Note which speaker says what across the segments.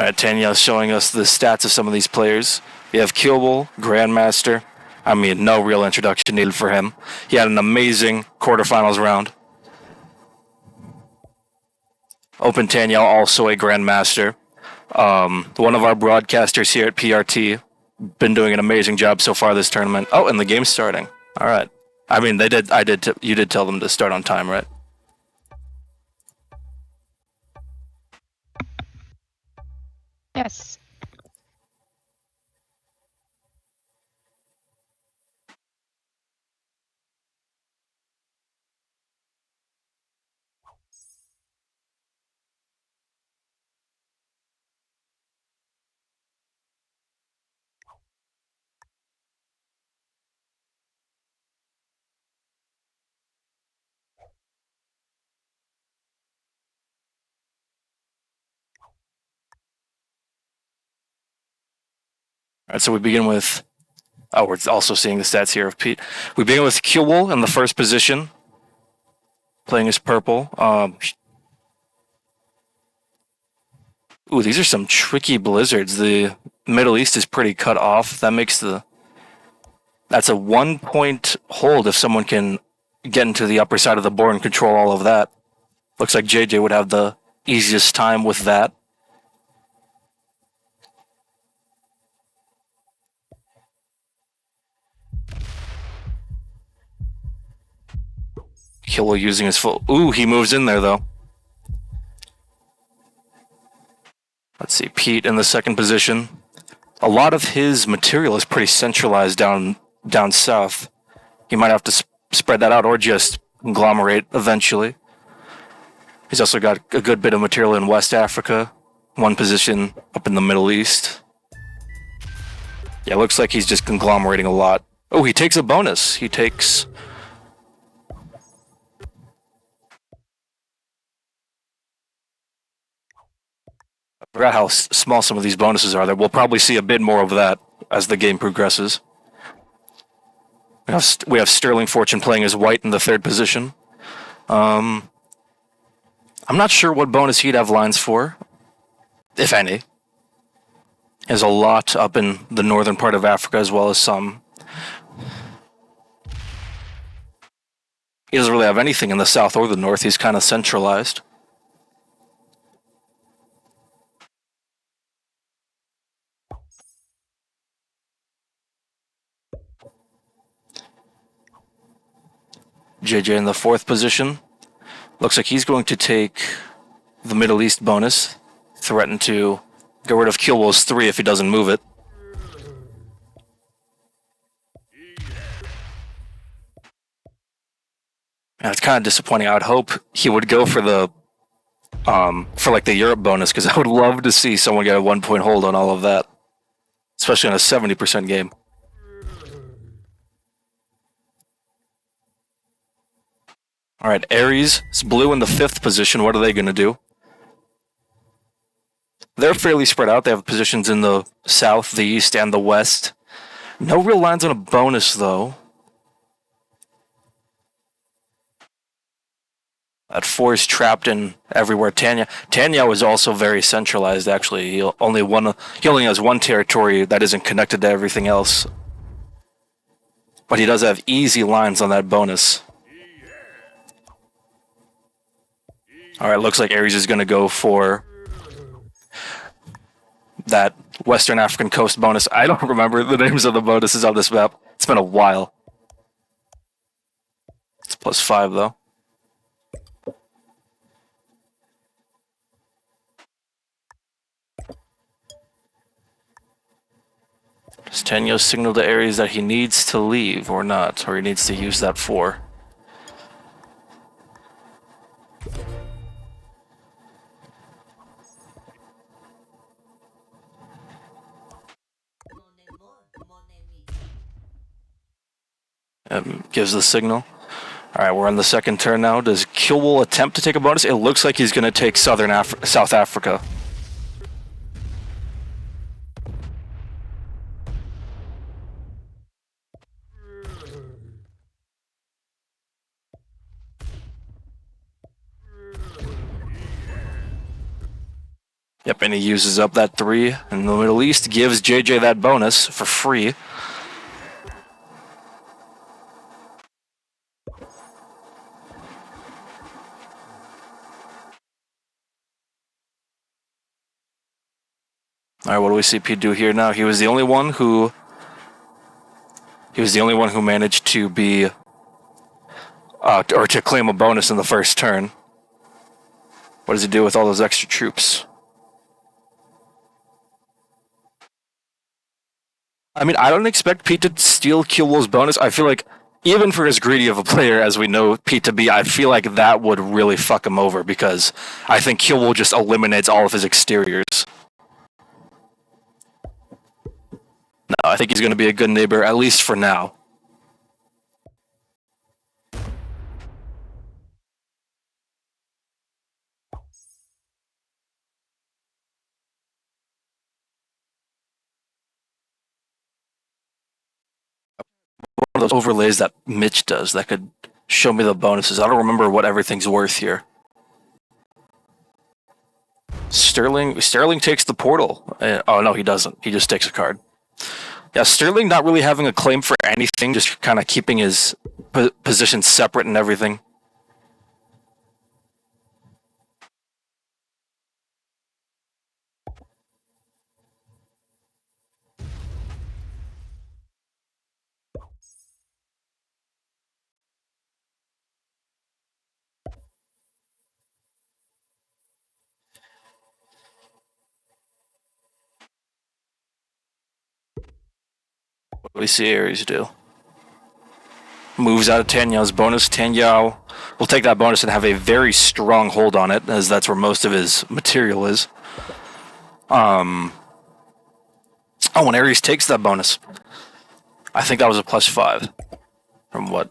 Speaker 1: All right, Tanya showing us the stats of some of these players. We have Kilbull, Grandmaster. I mean, no real introduction needed for him. He had an amazing quarterfinals round. Open Tanya, also a Grandmaster. One of our broadcasters here at PRT, been doing an amazing job so far this tournament. Oh, and the game's starting. All right. I mean, they did. You did tell them to start on time, right?
Speaker 2: Yes.
Speaker 1: All right. So we begin with. Oh, we're also seeing the stats here of Pete. We begin with Kilbull in the first position, playing as purple. Ooh, these are some tricky blizzards. The Middle East is pretty cut off. That makes that's a 1-point hold if someone can get into the upper side of the board and control all of that. Looks like JJ would have the easiest time with that. Kilbull using his full. Ooh, he moves in there though. Let's see, Pete in the second position. A lot of his material is pretty centralized down south. He might have to spread that out or just conglomerate eventually. He's also got a good bit of material in West Africa, one position up in the Middle East. Yeah, looks like he's just conglomerating a lot. Oh, he takes a bonus. He takes. I forgot how small some of these bonuses are. There, we'll probably see a bit more of that as the game progresses. We have Sterling Fortune playing as white in the third position. I'm not sure what bonus he'd have lines for, if any. There's a lot up in the northern part of Africa as well as some. He doesn't really have anything in the south or the north. He's kind of centralized. JJ in the fourth position. Looks like he's going to take the Middle East bonus. Threaten to get rid of Kilbull's 3 if he doesn't move it. And it's kind of disappointing. I would hope he would go for the like the Europe bonus, because I would love to see someone get a 1-point hold on all of that, especially on a 70% game. All right, Aries is blue in the fifth position. What are they going to do? They're fairly spread out. They have positions in the south, the east, and the west. No real lines on a bonus, though. That 4 is trapped in everywhere. Tanya was also very centralized, actually. He only has one territory that isn't connected to everything else. But he does have easy lines on that bonus. All right, looks like Aries is going to go for that Western African Coast bonus. I don't remember the names of the bonuses on this map. It's been a while. It's +5, though. Does Tenyo signal to Aries that he needs to leave or not? Or he needs to use that 4? Gives the signal. All right, we're on the second turn now. Does Kilbull attempt to take a bonus? It looks like he's going to take South Africa. Yep, and he uses up that 3 in the Middle East, gives JJ that bonus for free. All right, what do we see Pete do here now? He was the only one who managed to be or to claim a bonus in the first turn. What does he do with all those extra troops? I mean, I don't expect Pete to steal Killwol's bonus. I feel like even for as greedy of a player as we know Pete to be, I feel like that would really fuck him over because I think Killwol just eliminates all of his exteriors. No, I think he's going to be a good neighbor, at least for now. One of those overlays that Mitch does that could show me the bonuses. I don't remember what everything's worth here. Sterling takes the portal. Oh no, he doesn't. He just takes a card. Yeah, Sterling not really having a claim for anything, just kind of keeping his position separate and everything. What do we see Ares do? Moves out of Tanyao's bonus. Tanyao will take that bonus and have a very strong hold on it, as that's where most of his material is. Oh, when Ares takes that bonus, I think that was a +5. From what?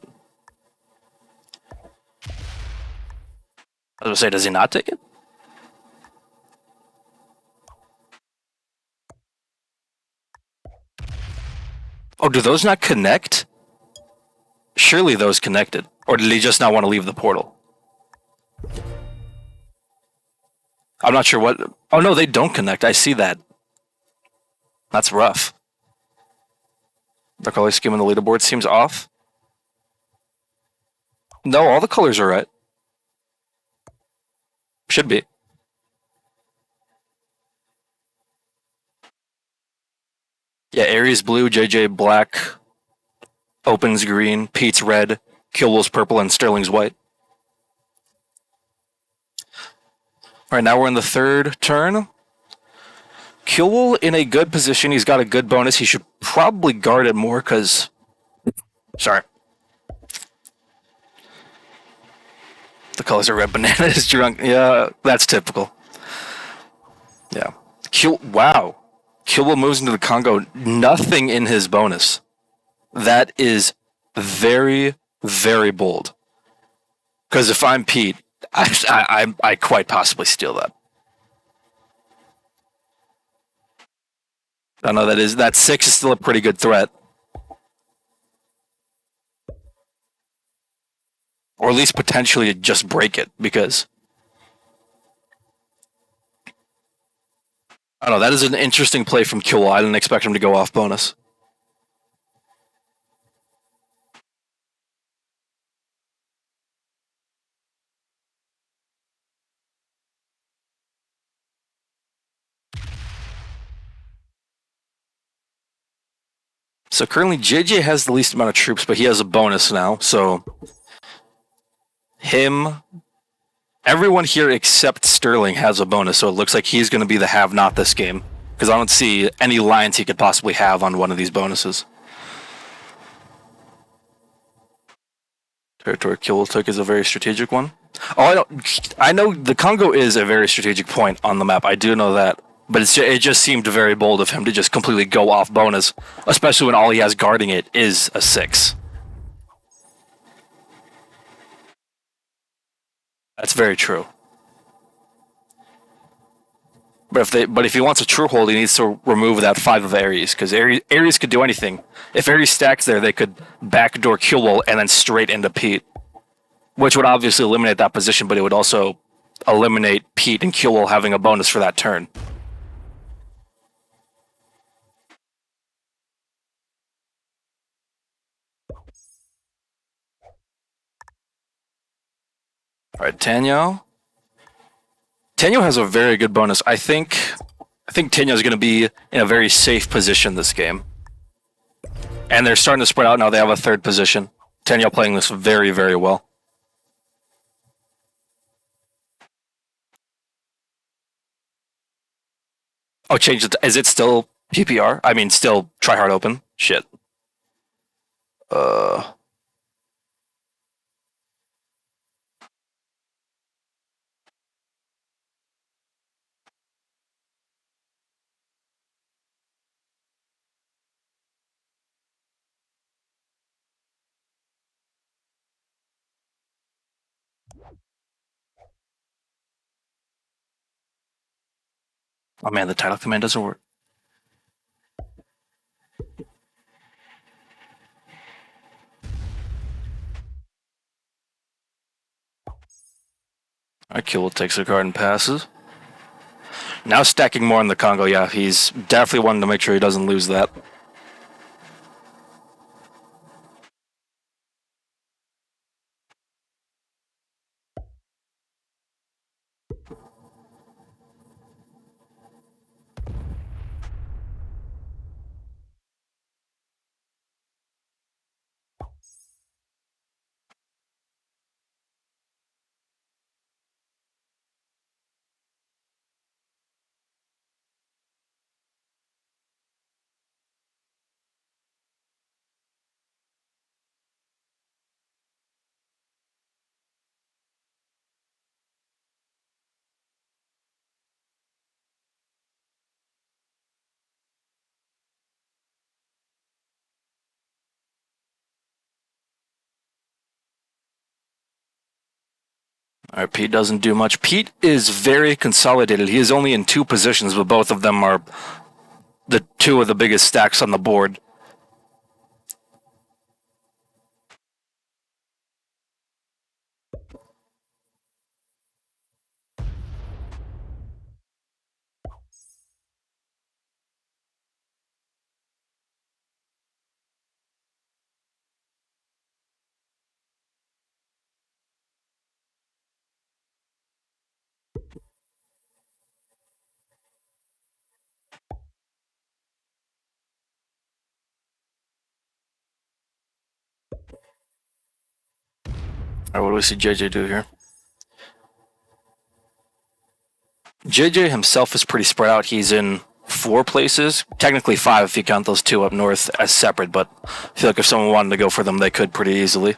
Speaker 1: I was going to say, does he not take it? Oh, do those not connect? Surely those connected. Or did he just not want to leave the portal? I'm not sure what... Oh, no, they don't connect. I see that. That's rough. The color scheme on the leaderboard seems off. No, all the colors are right. Should be. Yeah, Ares blue, JJ black, Opens green, Pete's red, Killwol's purple, and Sterling's white. All right, now we're in the third turn. Killwol in a good position. He's got a good bonus. He should probably guard it more because... Sorry. The colors are red. Banana is drunk. Yeah, that's typical. Yeah. Wow. Killwol moves into the Congo. Nothing in his bonus. That is very, very bold. Because if I'm Pete, I quite possibly steal that. I know that 6 is still a pretty good threat. Or at least potentially just break it, because I don't know, that is an interesting play from Killwol. I didn't expect him to go off bonus. So currently JJ has the least amount of troops, but he has a bonus now. So everyone here except Sterling has a bonus. So it looks like he's going to be the have-not this game, because I don't see any lines he could possibly have on one of these bonuses. Territory Killwol took is a very strategic one. Oh, I know the Congo is a very strategic point on the map. I do know that. But it just seemed very bold of him to just completely go off bonus, especially when all he has guarding it is a 6. That's very true. But if he wants a true hold, he needs to remove that 5 of Ares, because Ares could do anything. If Ares stacks there, they could backdoor Killwol and then straight into Pete, which would obviously eliminate that position, but it would also eliminate Pete and Kuehl having a bonus for that turn. All right, Tanyo. Tanyo has a very good bonus. I think Tanyo is going to be in a very safe position this game. And they're starting to spread out now. They have a third position. Tanyo playing this very, very well. Oh, change it. Is it still PPR? I mean, still try hard open? Shit. Oh man, the title command doesn't work. Alright, Kuehl takes a card and passes. Now stacking more in the Congo. Yeah, he's definitely wanting to make sure he doesn't lose that. All right, Pete doesn't do much. Pete is very consolidated. He is only in two positions, but both of them are the two of the biggest stacks on the board. All right, what do we see JJ do here? JJ himself is pretty spread out. He's in 4 places, technically 5 if you count those 2 up north as separate, but I feel like if someone wanted to go for them, they could pretty easily.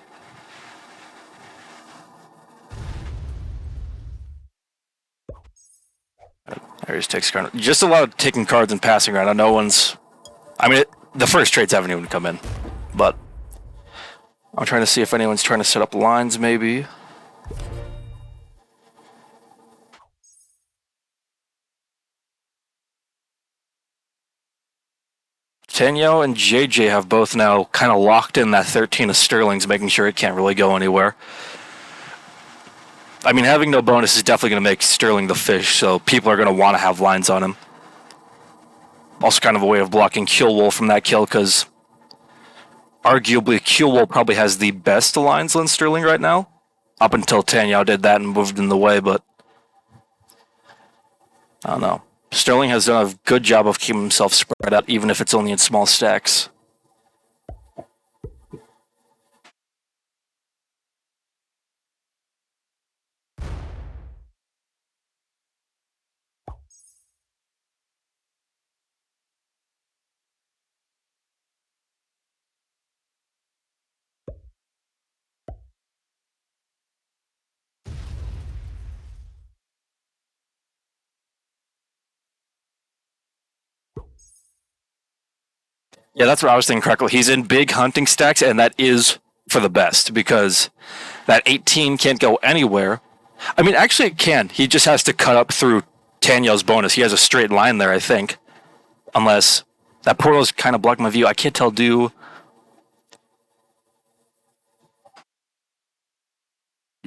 Speaker 1: There he takes card. Just a lot of taking cards and passing around. No one's. I mean, the first trades haven't even come in, but I'm trying to see if anyone's trying to set up lines, maybe. Tanyo and JJ have both now kind of locked in that 13 of Sterling's, making sure it can't really go anywhere. I mean, having no bonus is definitely going to make Sterling the fish, so people are going to want to have lines on him. Also kind of a way of blocking Kuehl from that kill, because arguably Kuehl probably has the best lines on Sterling right now, up until Tanyo did that and moved in the way, but I don't know. Sterling has done a good job of keeping himself spread out, even if it's only in small stacks. Yeah, that's what I was thinking correctly. He's in big hunting stacks, and that is for the best, because that 18 can't go anywhere. I mean, actually it can. He just has to cut up through Tanyo's bonus. He has a straight line there, I think. Unless that portal's kind of blocking my view. I can't tell, do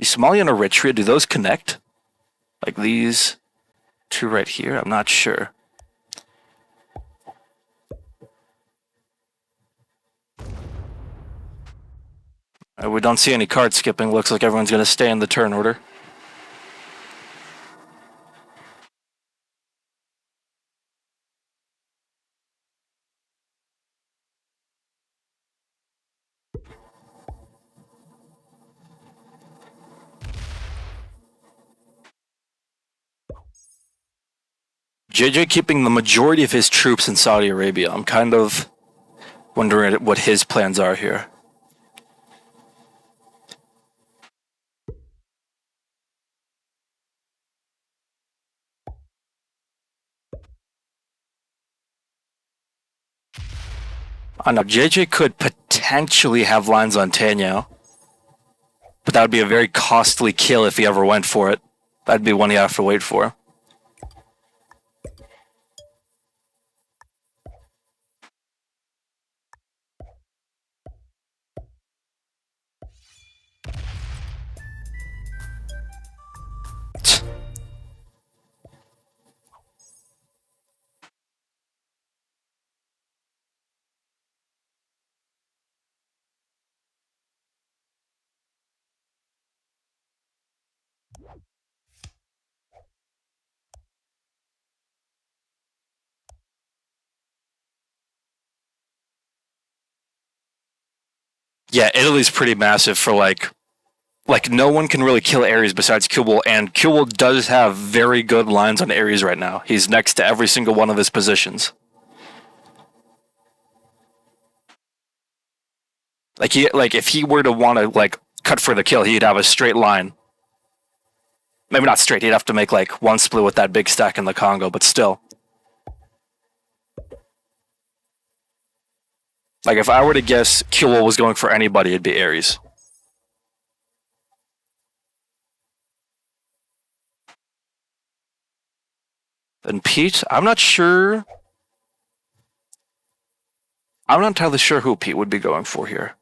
Speaker 1: Somalia and Eritrea, do those connect? Like these two right here? I'm not sure. We don't see any card skipping. Looks like everyone's going to stay in the turn order. JJ keeping the majority of his troops in Saudi Arabia. I'm kind of wondering what his plans are here. I know JJ could potentially have lines on Tanyao, but that would be a very costly kill if he ever went for it. That'd be one he'd have to wait for. Yeah, Italy's pretty massive for like no one can really kill Ares besides Kubel, and Kubel does have very good lines on Ares right now. He's next to every single one of his positions. Like if he were to want to like cut for the kill, he'd have a straight line. Maybe not straight. He'd have to make like one split with that big stack in the Congo, but still. Like if I were to guess, Kubel was going for anybody, it'd be Ares. And Pete, I'm not sure. I'm not entirely sure who Pete would be going for here.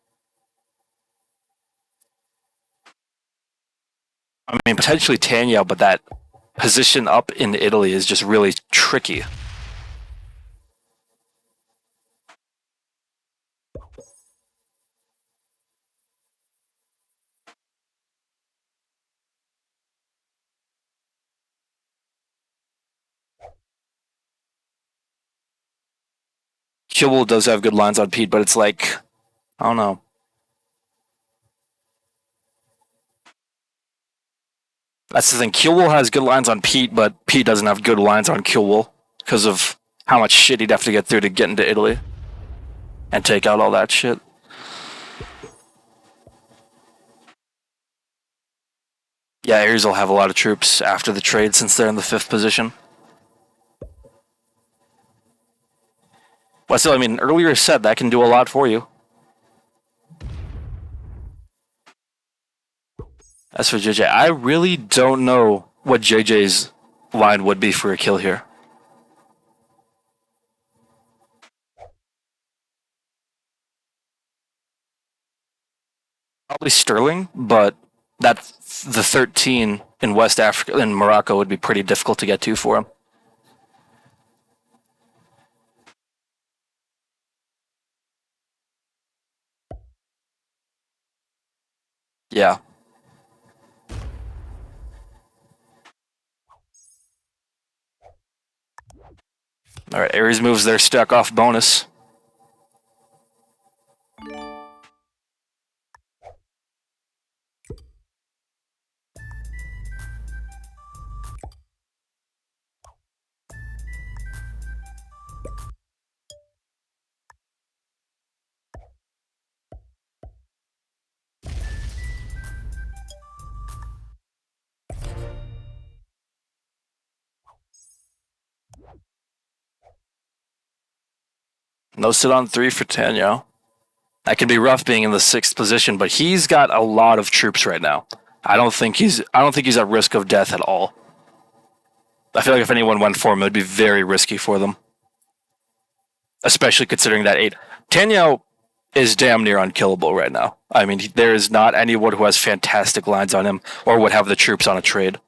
Speaker 1: I mean, potentially Tanya, but that position up in Italy is just really tricky. Kubel does have good lines on Pete, but it's like, I don't know. That's the thing. Kubel has good lines on Pete, but Pete doesn't have good lines on Kubel because of how much shit he'd have to get through to get into Italy and take out all that shit. Yeah, Ares will have a lot of troops after the trade since they're in the 5th position. But still, I mean, earlier said that can do a lot for you. As for JJ, I really don't know what JJ's line would be for a kill here. Probably Sterling, but that the 13 in West Africa, in Morocco, would be pretty difficult to get to for him. Yeah. Alright, Ares moves their stack off bonus. No sit on 3 for Tanyo. That could be rough being in the 6th position, but he's got a lot of troops right now. I don't think he's at risk of death at all. I feel like if anyone went for him, it would be very risky for them. Especially considering that 8. Tanyo is damn near unkillable right now. I mean, there is not anyone who has fantastic lines on him or would have the troops on a trade.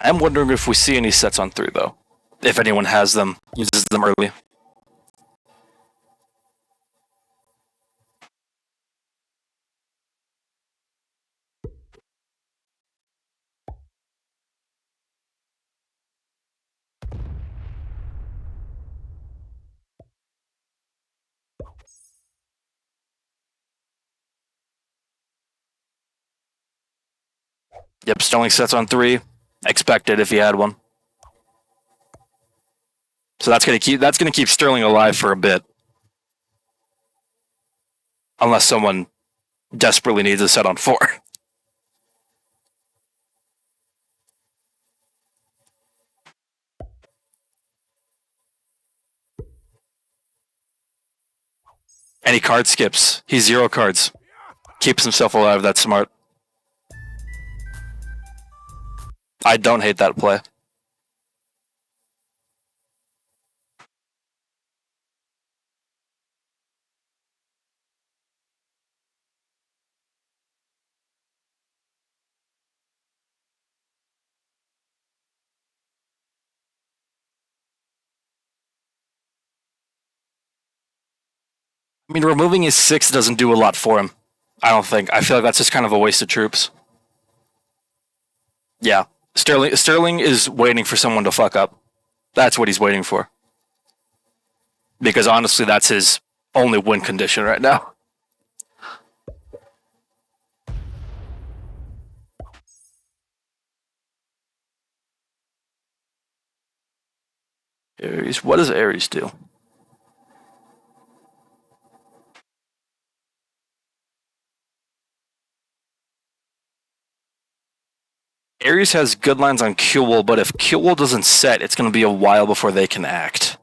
Speaker 1: I'm wondering if we see any sets on 3, though. If anyone has them, uses them early. Yep, Sterling sets on 3. Expected if he had one. So that's gonna keep Sterling alive for a bit. Unless someone desperately needs a set on 4. Any card skips. He's 0 cards. Keeps himself alive, that's smart. I don't hate that play. I mean, removing his 6 doesn't do a lot for him. I don't think. I feel like that's just kind of a waste of troops. Yeah. Sterling is waiting for someone to fuck up. That's what he's waiting for. Because honestly, that's his only win condition right now. Aries. What does Aries do? Aries has good lines on Q-Will, but if Q-Will doesn't set, it's going to be a while before they can act.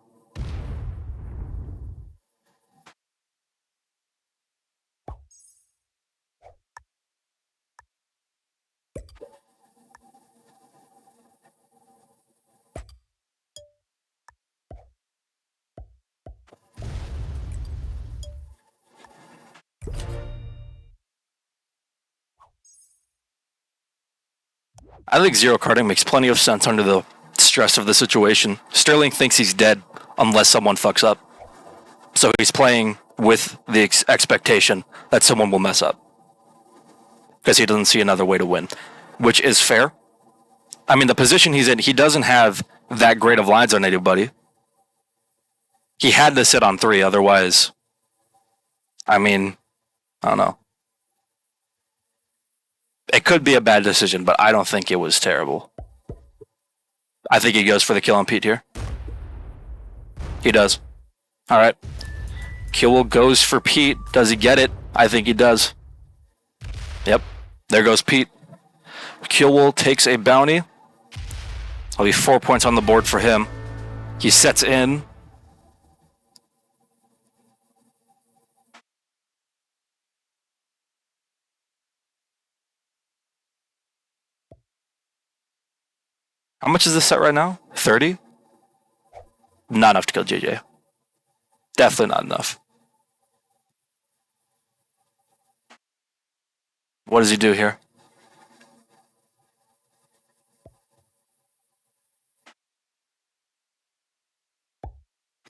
Speaker 1: I think 0 carding makes plenty of sense under the stress of the situation. Sterling thinks he's dead unless someone fucks up. So he's playing with the expectation that someone will mess up. Because he doesn't see another way to win. Which is fair. I mean, the position he's in, he doesn't have that great of lines on anybody. He had to sit on 3, otherwise, I mean, I don't know. It could be a bad decision, but I don't think it was terrible. I think he goes for the kill on Pete here. He does. Alright. Kill goes for Pete. Does he get it? I think he does. Yep. There goes Pete. Kill takes a bounty. There'll be 4 points on the board for him. He sets in. How much is this set right now? 30? Not enough to kill JJ. Definitely not enough. What does he do here?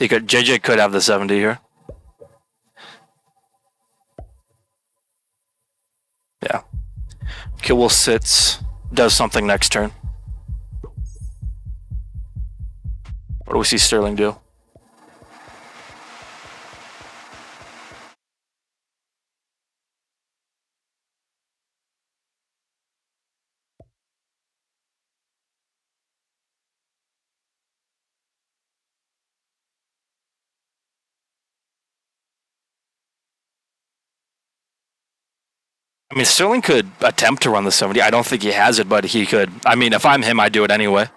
Speaker 1: JJ could have the 70 here. Yeah. Kill sits, does something next turn. What do we see Sterling do? I mean, Sterling could attempt to run the 70. I don't think he has it, but he could. I mean, if I'm him, I'd do it anyway.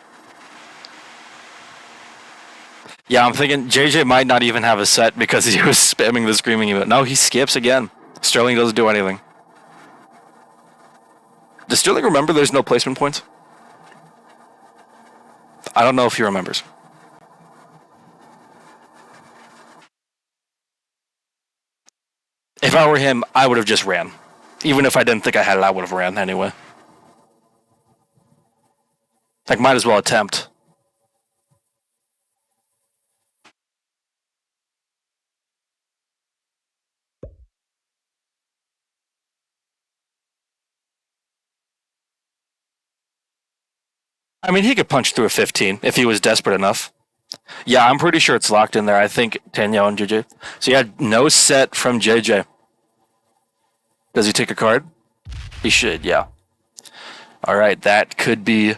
Speaker 1: Yeah, I'm thinking JJ might not even have a set because he was spamming the screaming event. No, he skips again. Sterling doesn't do anything. Does Sterling remember there's no placement points? I don't know if he remembers. If I were him, I would have just ran. Even if I didn't think I had it, I would have ran anyway. Like, might as well attempt. I mean, he could punch through a 15 if he was desperate enough. Yeah, I'm pretty sure it's locked in there. I think Danielle and JJ. So yeah, no set from JJ. Does he take a card? He should, yeah. All right, that could be.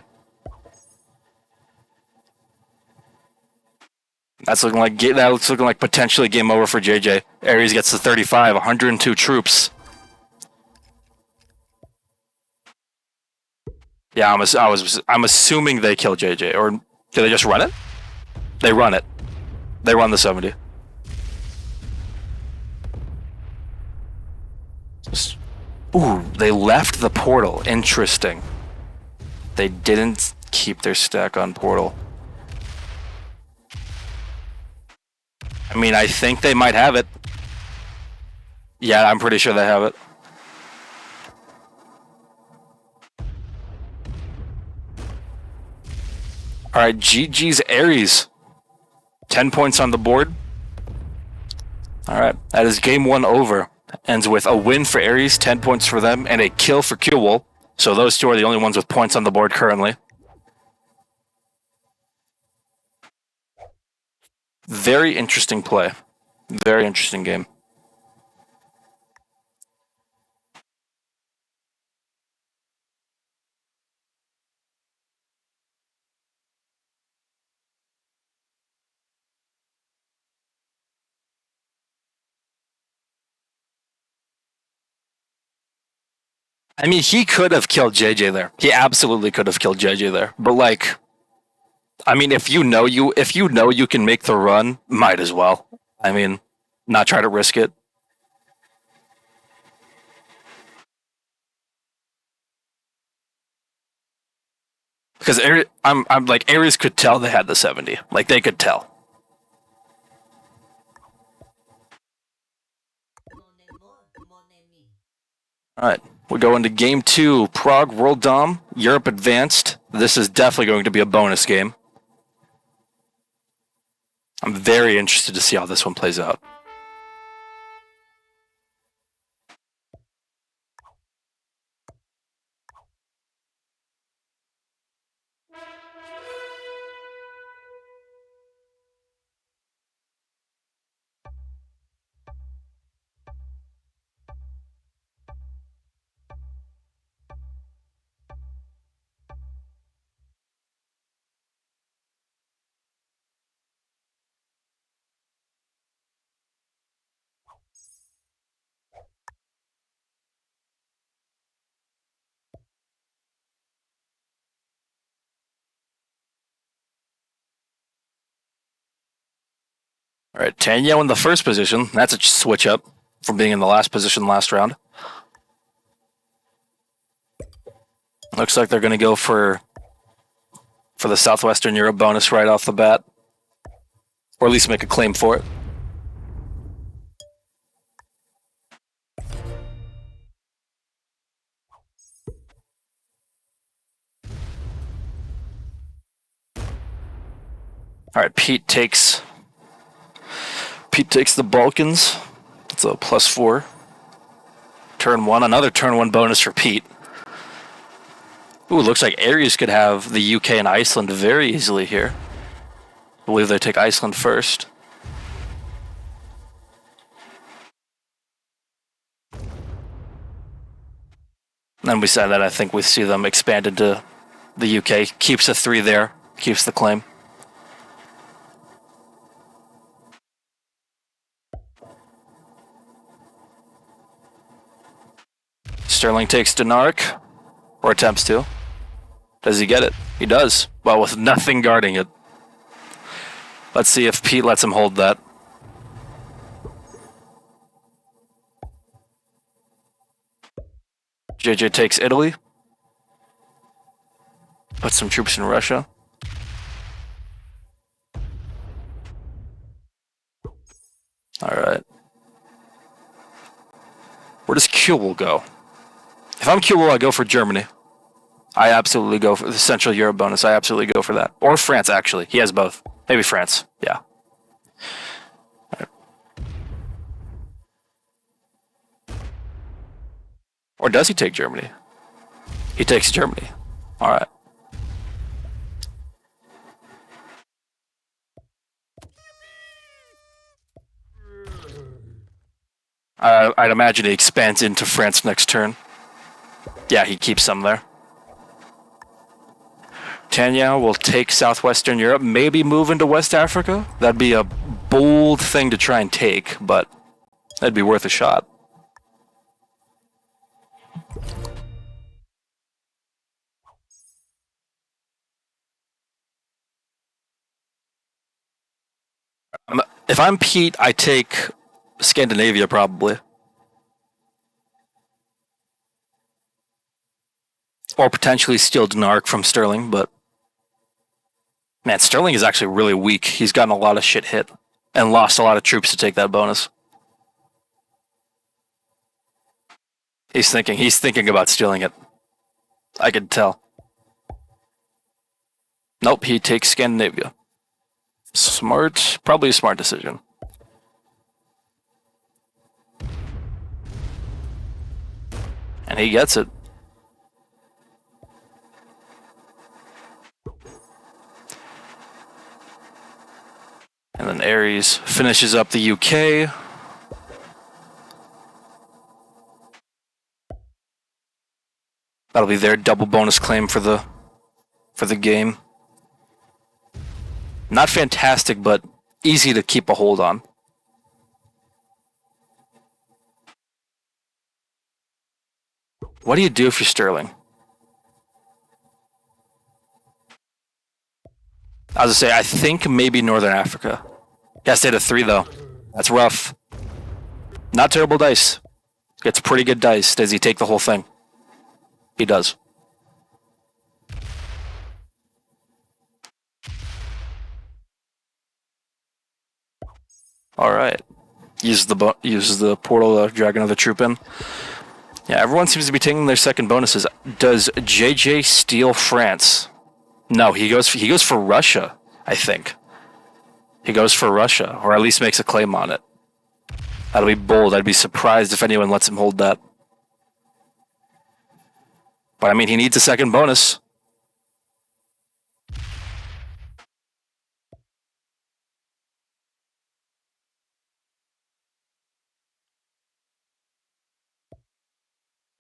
Speaker 1: That's looking like that's looking like potentially game over for JJ. Aries gets the 35, 102 troops. Yeah, I'm assuming they kill JJ, or do they just run it? They run it. They run the 70. Ooh, they left the portal. Interesting. They didn't keep their stack on portal. I mean, I think they might have it. Yeah, I'm pretty sure they have it. All right, GG's Aries. 10 points on the board. All right, that is game one over. Ends with a win for Aries, 10 points for them, and a kill for Q-Wool. So those two are the only ones with points on the board currently. Very interesting play. Very interesting game. I mean, he could have killed JJ there. He absolutely could have killed JJ there. But like, I mean, if you know you can make the run, might as well. I mean, not try to risk it. Because I'm like Aries could tell they had the 70. Like they could tell. All right, we go into game two. Prague World Dom, Europe advanced. This is definitely going to be a bonus game. I'm very interested to see how this one plays out. All right, Tanya in the first position. That's a switch up from being in the last position last round. Looks like they're going to go for the Southwestern Europe bonus right off the bat, or at least make a claim for it. All right, Pete takes the Balkans. It's a +4. Turn one, another turn one bonus for Pete. Ooh, looks like Aries could have the UK and Iceland very easily here. I believe they take Iceland first. Then we said that I think we see them expand into the UK. Keeps a 3 there. Keeps the claim. Sterling takes Denark, or attempts to. Does he get it? He does. Well, with nothing guarding it. Let's see if Pete lets him hold that. JJ takes Italy. Put some troops in Russia. Alright. Where does Q-Wool go? If I'm Q-Wool, I go for Germany. I absolutely go for the Central Europe bonus. I absolutely go for that. Or France, actually. He has both. Maybe France. Yeah. Right. Or does he take Germany? He takes Germany. All right. I'd imagine he expands into France next turn. Yeah, he keeps some there. Tanya will take Southwestern Europe, maybe move into West Africa. That'd be a bold thing to try and take, but that'd be worth a shot. If I'm Pete, I take Scandinavia probably. Or potentially steal Denark from Sterling, but man, Sterling is actually really weak. He's gotten a lot of shit hit and lost a lot of troops to take that bonus. He's thinking about stealing it. I could tell. Nope, he takes Scandinavia. Smart, probably a smart decision. And he gets it. And then Ares finishes up the UK. That'll be their double bonus claim for the game. Not fantastic, but easy to keep a hold on. What do you do if you're Sterling? I was gonna say, I think maybe Northern Africa. Got stayed at 3 though. That's rough. Not terrible dice. Gets pretty good dice. Does he take the whole thing? He does. All right. Uses the portal to drag another troop in. Yeah, everyone seems to be taking their second bonuses. Does JJ steal France? No, he goes for Russia, I think. He goes for Russia, or at least makes a claim on it. That'll be bold. I'd be surprised if anyone lets him hold that. But I mean, he needs a second bonus.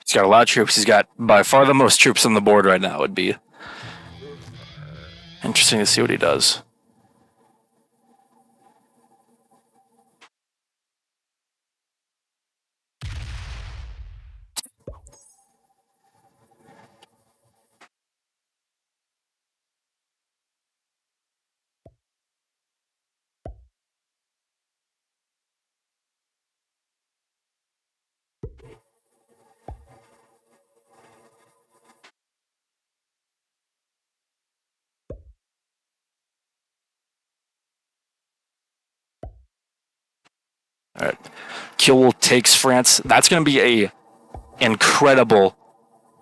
Speaker 1: He's got a lot of troops. He's got by far the most troops on the board right now. It'd be interesting to see what he does. All right. Kiel takes France. That's going to be a incredible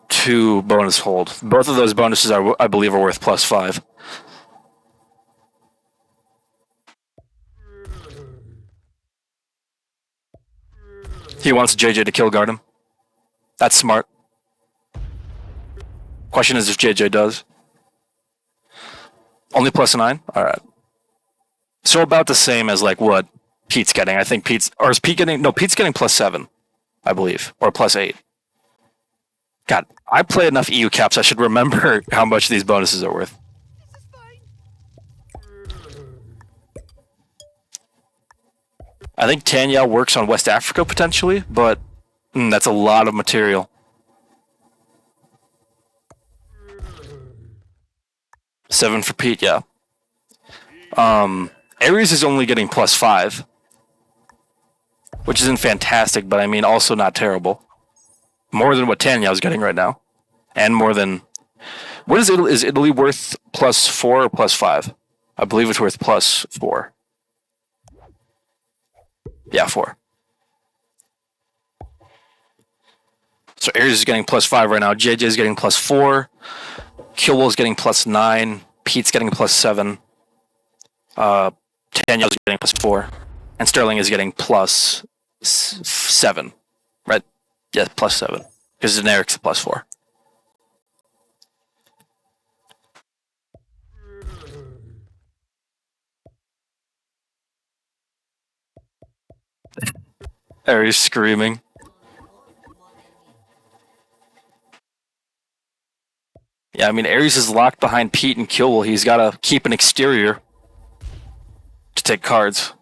Speaker 1: 2 bonus hold. Both of those bonuses, I believe, are worth +5. He wants JJ to kill guard him. That's smart. Question is if JJ does. Only +9? Alright. So about the same as like what Pete's getting. I think Pete's getting +7, I believe. Or +8. God, I play enough EU caps, I should remember how much these bonuses are worth. I think Tanya works on West Africa potentially, but that's a lot of material. 7 for Pete, yeah. Ares is only getting +5, which isn't fantastic, but I mean also not terrible. More than what Tanya is getting right now, and more than what is Italy? Is Italy worth +4 or +5? I believe it's worth +4. Yeah, 4. So Ares is getting +5 right now. JJ is getting +4. Kilwell's getting +9. Pete's getting +7. Daniel's getting +4. And Sterling is getting +7. Right? Yeah, +7. Because Daenerys +4. Aries screaming. Yeah, I mean, Aries is locked behind Pete and Kilwell. He's got to keep an exterior to take cards.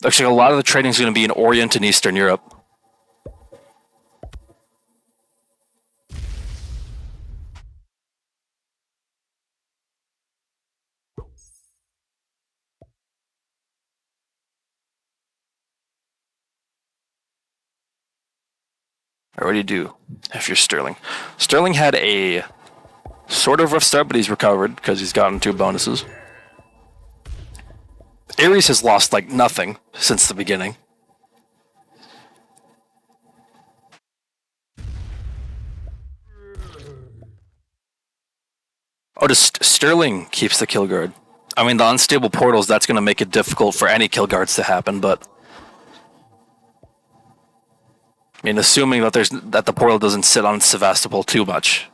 Speaker 1: Actually, a lot of the trading is going to be in Orient and Eastern Europe. What do you do if you're Sterling? Sterling had a sort of rough start, but he's recovered because he's gotten 2 bonuses. Aries has lost like nothing since the beginning. Oh, just Sterling keeps the kill guard. I mean, the unstable portals, that's going to make it difficult for any kill guards to happen, but I mean, assuming that the portal doesn't sit on Sevastopol too much.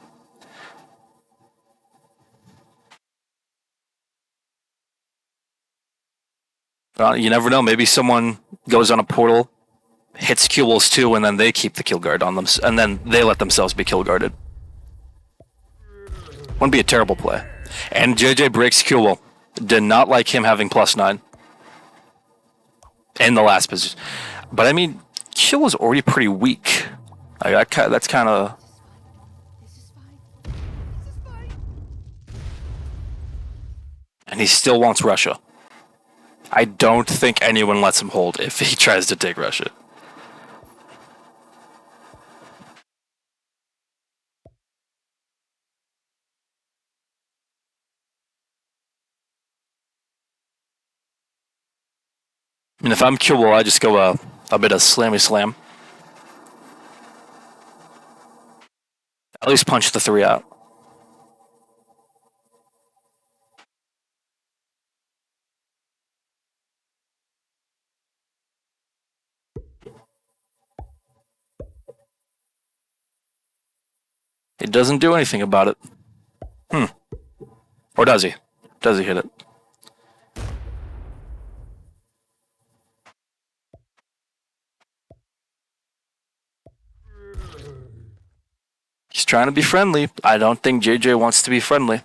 Speaker 1: You never know. Maybe someone goes on a portal, hits Q-Wolves too, and then they keep the kill guard on them, and then they let themselves be kill guarded. Wouldn't be a terrible play. And JJ breaks Q-Wolf. Did not like him having +9 in the last position. But I mean, Q was already pretty weak. That's kind of. And he still wants Russia. I don't think anyone lets him hold if he tries to take Russia. I mean, if I'm Q, I just go a bit of slammy slam. At least punch the 3 out. He doesn't do anything about it. Or does he? Does he hit it? He's trying to be friendly. I don't think JJ wants to be friendly.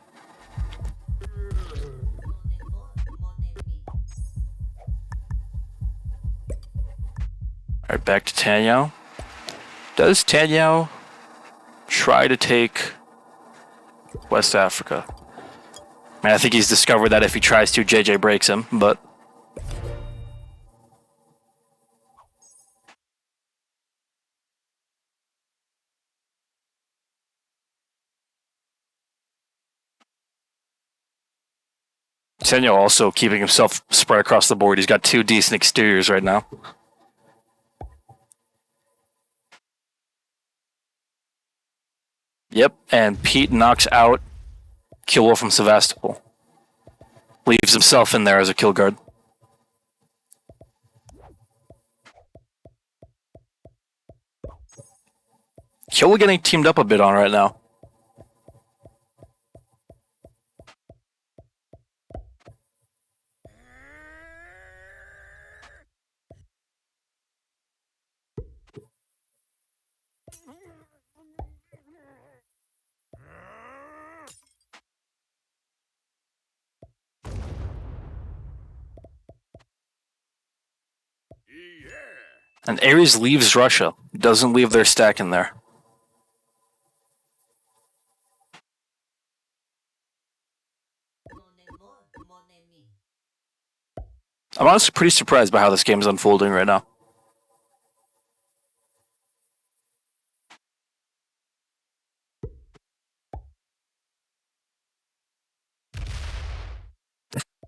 Speaker 1: Alright, back to Tanyao. Does Tanyao try to take West Africa? I mean, I think he's discovered that if he tries to, JJ breaks him, but... Tanyao also keeping himself spread across the board. He's got 2 decent exteriors right now. Yep, and Pete knocks out Killwolf from Sevastopol. Leaves himself in there as a kill guard. Killwolf getting teamed up a bit on right now. And Ares leaves Russia. Doesn't leave their stack in there. I'm honestly pretty surprised by how this game is unfolding right now.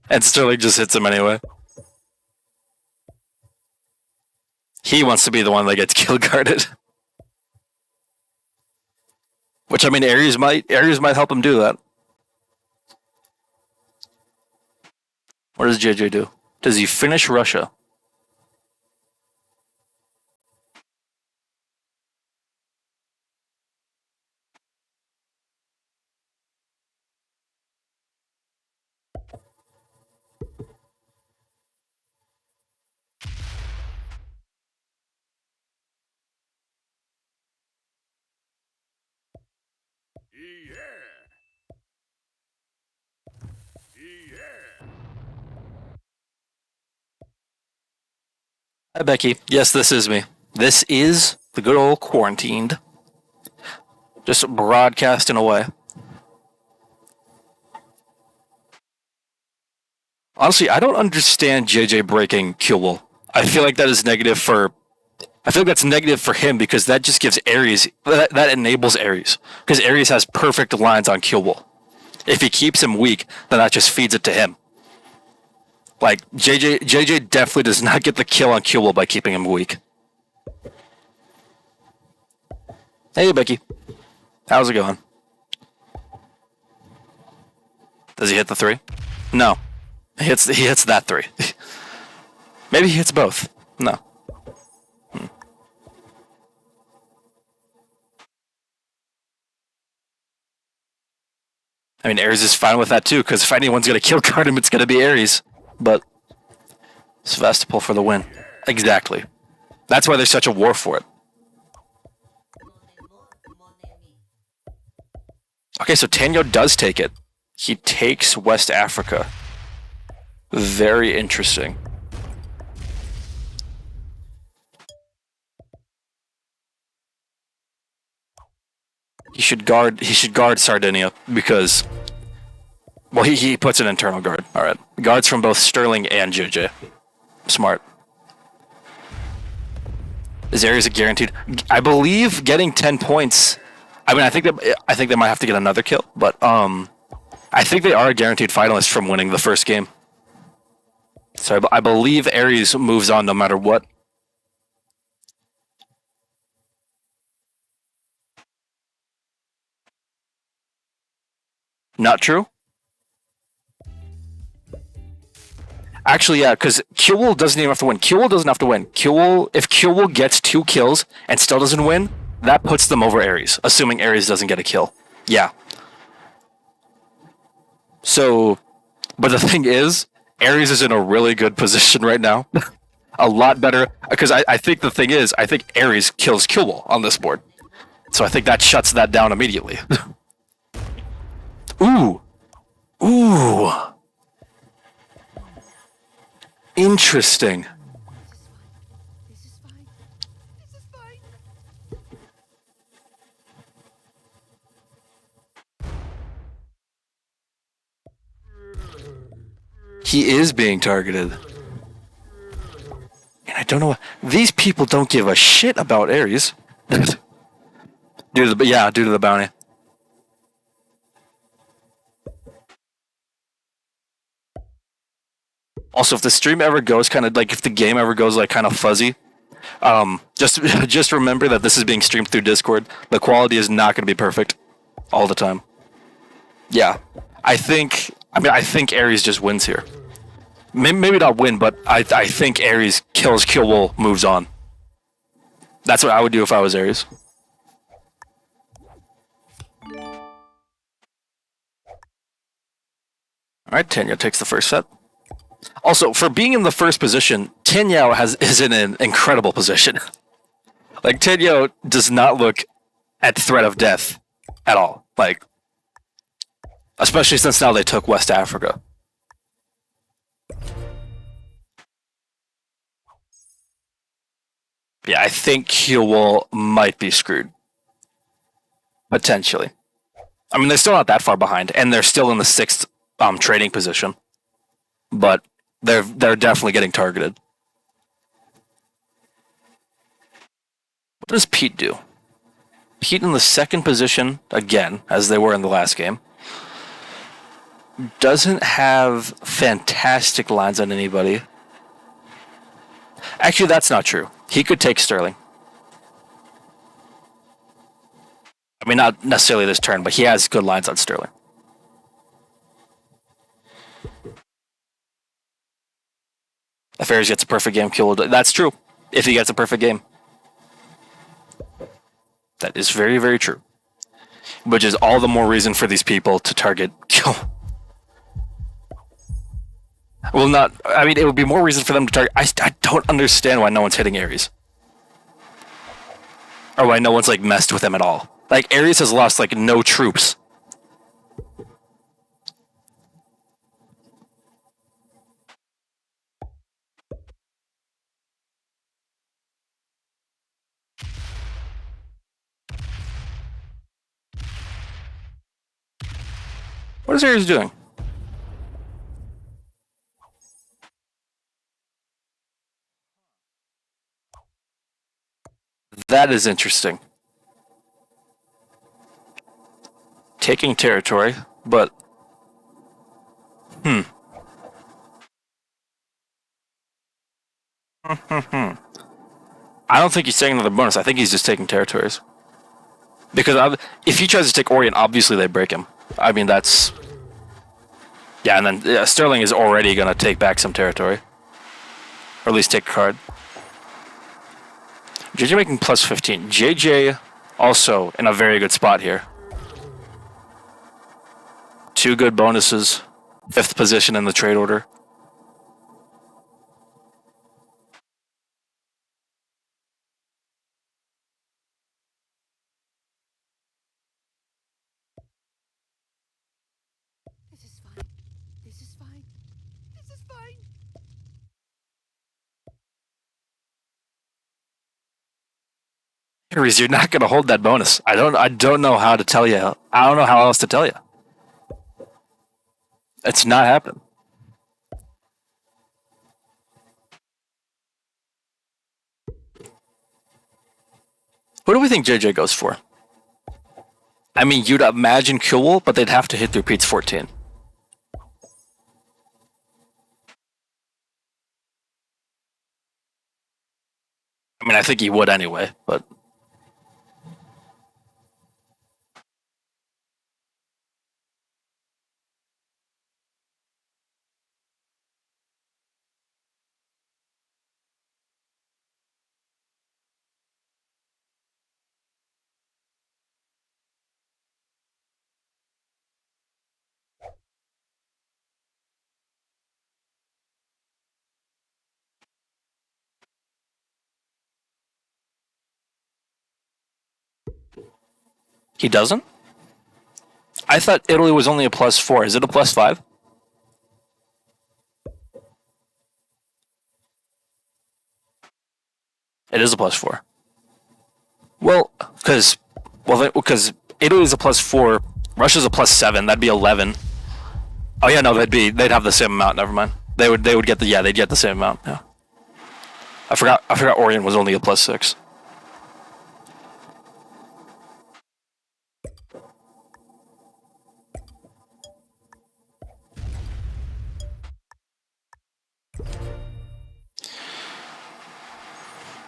Speaker 1: And Sterling just hits him anyway. He wants to be the one that gets kill guarded. Which I mean, Aries might help him do that. What does JJ do? Does he finish Russia? Hi, Becky. Yes, this is me. This is the good old quarantined. Just broadcasting away. Honestly, I don't understand JJ breaking Q I feel like that is negative for. I feel like that's negative for him because that just gives Aries that enables Aries because Aries has perfect lines on Q. If he keeps him weak, then that just feeds it to him. Like JJ definitely does not get the kill on Q by keeping him weak. Hey Becky, how's it going? Does he hit the 3? No, he hits that 3. Maybe he hits both. No. I mean, Aries is fine with that too, because if anyone's going to kill card him, it's going to be Aries. But Sevastopol for the win. Exactly. That's why there's such a war for it. Okay, so Tanyo does take it. He takes West Africa. Very interesting. He should guard Sardinia because well he puts an internal guard. Alright. Guards from both Sterling and JJ. Smart. Is Aries a guaranteed? I believe getting 10 points. I mean, I think they might have to get another kill, but I think they are a guaranteed finalist from winning the first game. So I believe Aries moves on no matter what. Not true? Actually, yeah, because Kewell doesn't even have to win. Kewell doesn't have to win. If Kewell gets 2 kills and still doesn't win, that puts them over Aries, assuming Aries doesn't get a kill. Yeah. So, but the thing is, Aries is in a really good position right now. A lot better, because I think the thing is, I think Aries kills Kewell on this board. So I think that shuts that down immediately. Ooh. Ooh. Interesting. He is being targeted. And I don't know. These people don't give a shit about Aries. due to the bounty. Also, if the stream ever goes kind of like if the game ever goes like kind of fuzzy, just remember that this is being streamed through Discord. The quality is not going to be perfect all the time. Yeah, I think Aries just wins here. Maybe not win, but I think Aries kills Killwol, moves on. That's what I would do if I was Aries. Alright, Tanya takes the first set. Also, for being in the first position, Tanyao is in an incredible position. Like, Tanyao does not look at threat of death at all. Like, especially since now they took West Africa. Yeah, I think Killwol might be screwed. Potentially. I mean, they're still not that far behind, and they're still in the 6th trading position. But they're definitely getting targeted. What does Pete do? Pete in the 2nd position, again, as they were in the last game. Doesn't have fantastic lines on anybody. Actually, that's not true. He could take Sterling. I mean, not necessarily this turn, but he has good lines on Sterling. If Aries gets a perfect game, Kill will. That's true. If he gets a perfect game. That is very, very true. Which is all the more reason for these people to target Kill. Well, not. I mean, it would be more reason for them to target. I don't understand why no one's hitting Aries. Or why no one's like messed with him at all. Like, Aries has lost like no troops. What is Aries doing? That is interesting. Taking territory, but I don't think he's taking another bonus. I think he's just taking territories. Because if he tries to take Orient, obviously they break him. I mean, that's. Yeah, and then Sterling is already going to take back some territory. Or at least take a card. JJ making plus 15. JJ also in a very good spot here. 2 good bonuses. 5th position in the trade order.
Speaker 3: This is fine. This is fine. This is fine.
Speaker 1: Aries, you're not going to hold that bonus. I don't know how to tell you. I don't know how else to tell you. It's not happening. Who do we think JJ goes for? I mean, you'd imagine Cool, but they'd have to hit through Pete's 14. I mean, I think he would anyway, but. He doesn't? I thought Italy was only a +4. Is it a +5? It is a +4. Well, because Italy's a +4, Russia's a +7. That'd be 11. Oh yeah, no, they'd have the same amount. Never mind. They would get they'd get the same amount. Yeah. I forgot Orient was only a +6.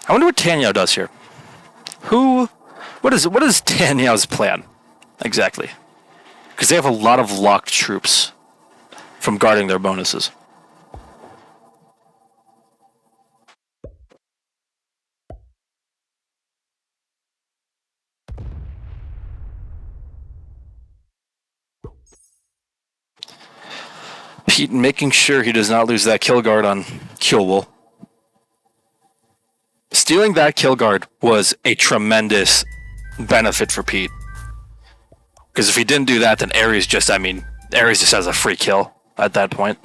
Speaker 1: I wonder what Tanyao does here. What is Tanyao's plan exactly? Because they have a lot of locked troops from guarding their bonuses. Pete making sure he does not lose that kill guard on Killwool. Stealing that kill guard was a tremendous benefit for Pete. Because if he didn't do that, then Aries just has a free kill at that point.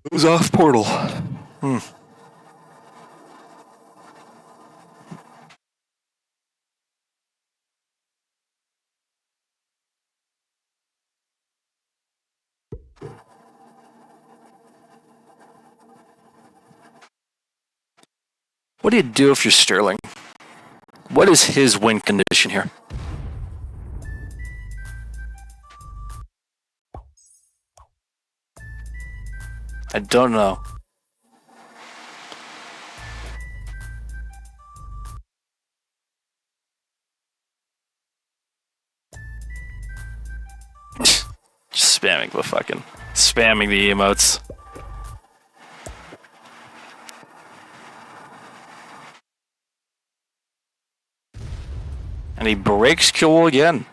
Speaker 1: It was off portal. What do you do if you're Sterling? What is his win condition here? I don't know. Just spamming the emotes. And he breaks Kill again.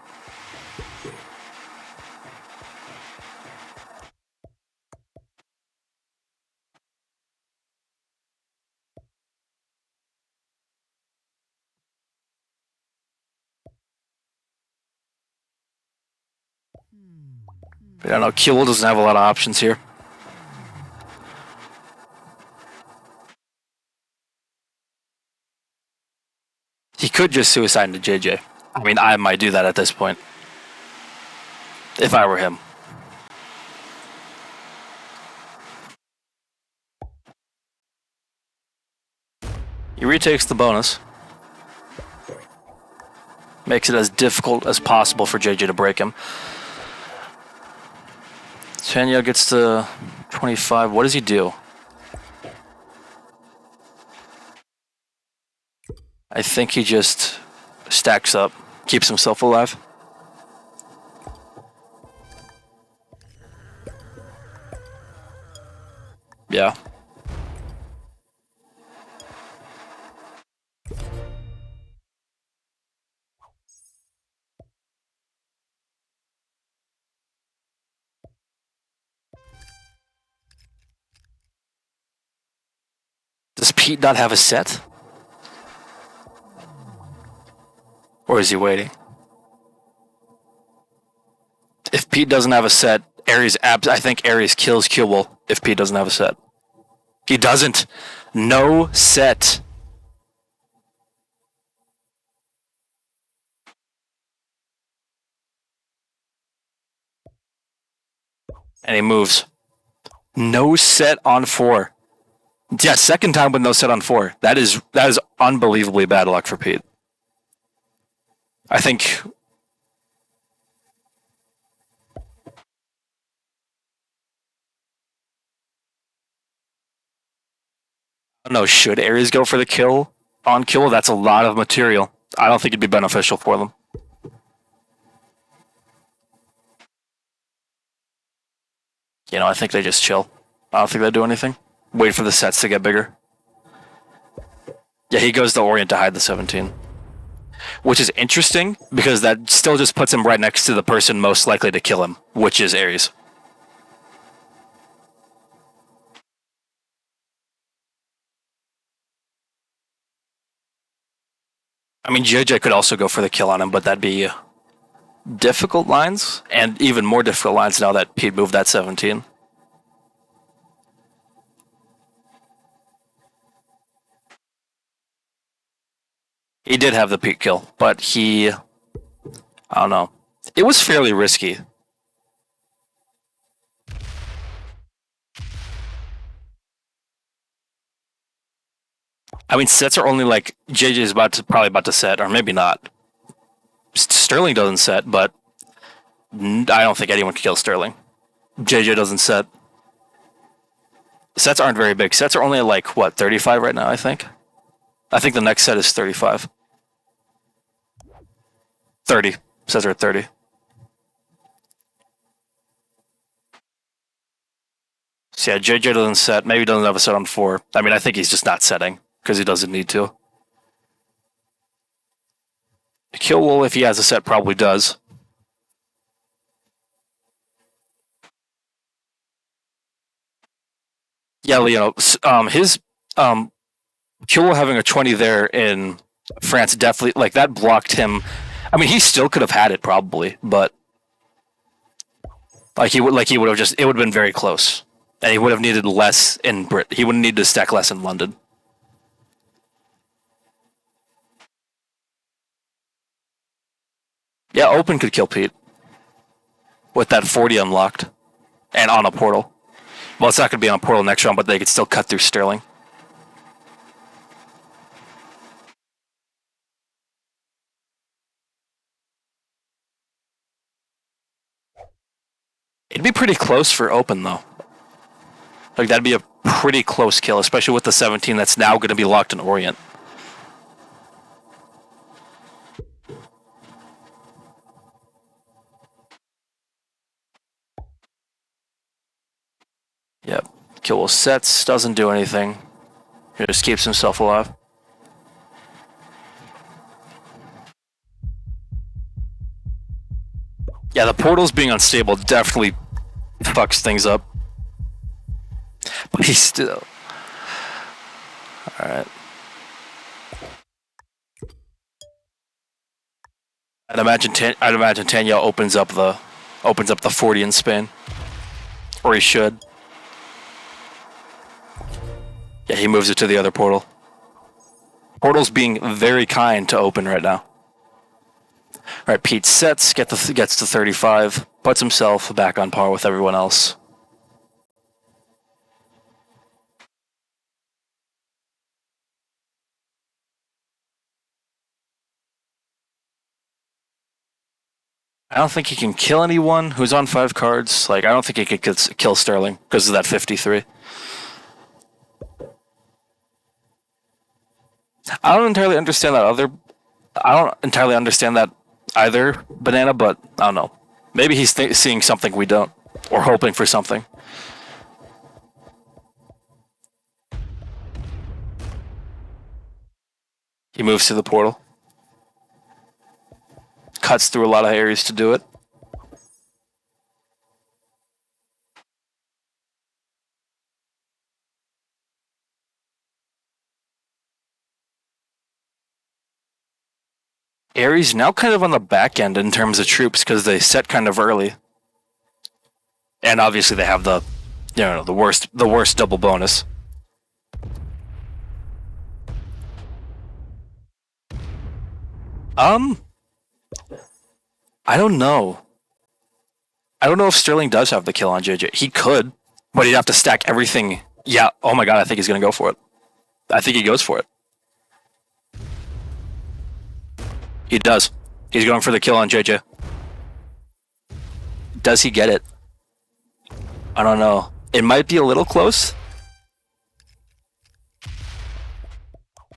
Speaker 1: I don't know, Kill doesn't have a lot of options here. He could just suicide into JJ. I mean, I might do that at this point. If I were him. He retakes the bonus. Makes it as difficult as possible for JJ to break him. Tanya gets to 25. What does he do? I think he just stacks up, keeps himself alive. Yeah. Does Pete not have a set? Or is he waiting? If Pete doesn't have a set, I think Ares kills Killwell if Pete doesn't have a set. He doesn't. No set. And he moves. No set on 4. Yeah, second time with no set on 4. That is unbelievably bad luck for Pete. I think. I don't know, should Ares go for the kill on Kill? That's a lot of material. I don't think it'd be beneficial for them. You know, I think they just chill. I don't think they do anything. Wait for the sets to get bigger. Yeah, he goes to Orient to hide the 17. Which is interesting, because that still just puts him right next to the person most likely to kill him, which is Ares. I mean, JJ could also go for the kill on him, but that'd be difficult lines, and even more difficult lines now that Pete moved that 17. He did have the Pete kill, but I don't know. It was fairly risky. I mean, sets are only like JJ's probably about to set, or maybe not. Sterling doesn't set, but I don't think anyone can kill Sterling. JJ doesn't set. Sets aren't very big. Sets are only like, what, 35 right now, I think? I think the next set is 35. 30. Sets are at 30. So yeah, JJ doesn't set. Maybe doesn't have a set on 4. I mean, I think he's just not setting, because he doesn't need to. Killwell, if he has a set, probably does. Yeah, Leo. His Killwell having a 20 there in France definitely, like, that blocked him. I mean, he still could have had it probably, but he would have just, it would have been very close, and he would have needed less in he wouldn't need to stack less in London. Yeah, Open could kill Pete with that 40 unlocked and on a portal. Well, it's not going to be on a portal next round, but they could still cut through Sterling. It'd be pretty close for open, though. Like, that'd be a pretty close kill, especially with the 17 that's now going to be locked in Orient. Yep. Kill will sets, doesn't do anything. He just keeps himself alive. Yeah, the portals being unstable definitely fucks things up. But he's still... Alright. I'd imagine Tanya opens up the 40 in Spain. Or he should. Yeah, he moves it to the other portal. Portal's being very kind to open right now. Alright, Pete sets, gets to 35, puts himself back on par with everyone else. I don't think he can kill anyone who's on 5 cards. Like, I don't think he could kill Sterling because of that 53. I don't entirely understand that either, Banana, but I don't know. Maybe he's seeing something we don't, or hoping for something. He moves to the portal. Cuts through a lot of areas to do it. Ares now kind of on the back end in terms of troops because they set kind of early. And obviously they have the worst double bonus. I don't know. I don't know if Sterling does have the kill on JJ. He could, but he'd have to stack everything. Yeah, oh my god, I think he's going to go for it. I think he goes for it. He does. He's going for the kill on JJ. Does he get it? I don't know. It might be a little close.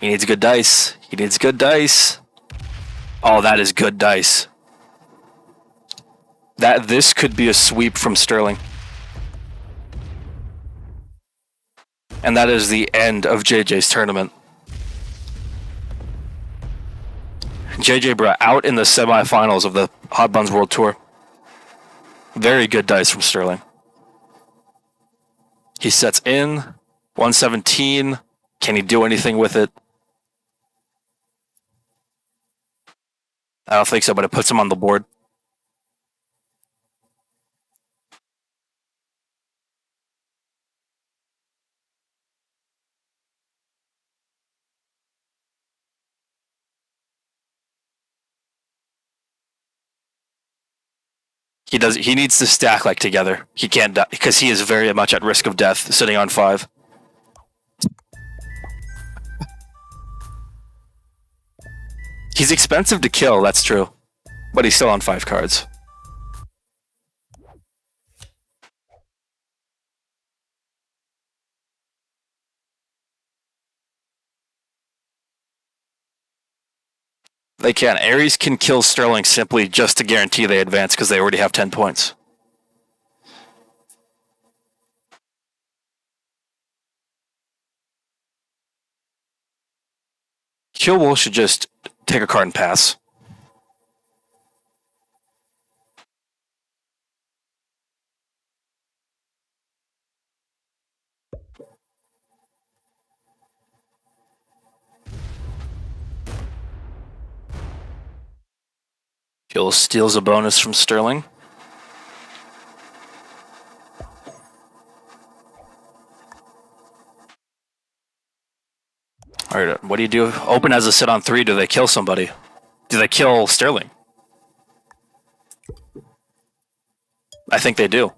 Speaker 1: He needs good dice. He needs good dice. Oh, that is good dice. This could be a sweep from Sterling. And that is the end of JJ's tournament. JJ Bra out in the semifinals of the Hotbunz World Tour. Very good dice from Sterling. He sets in 117. Can he do anything with it? I don't think so, but it puts him on the board. He needs to stack like together. He can't die because he is very much at risk of death sitting on 5. He's expensive to kill, that's true. But he's still on 5 cards. They can. Ares can kill Sterling simply just to guarantee they advance because they already have 10 points. Killwolf should just take a card and pass. Kill steals a bonus from Sterling. Alright, what do you do? Open has a sit on 3. Do they kill somebody? Do they kill Sterling? I think they do.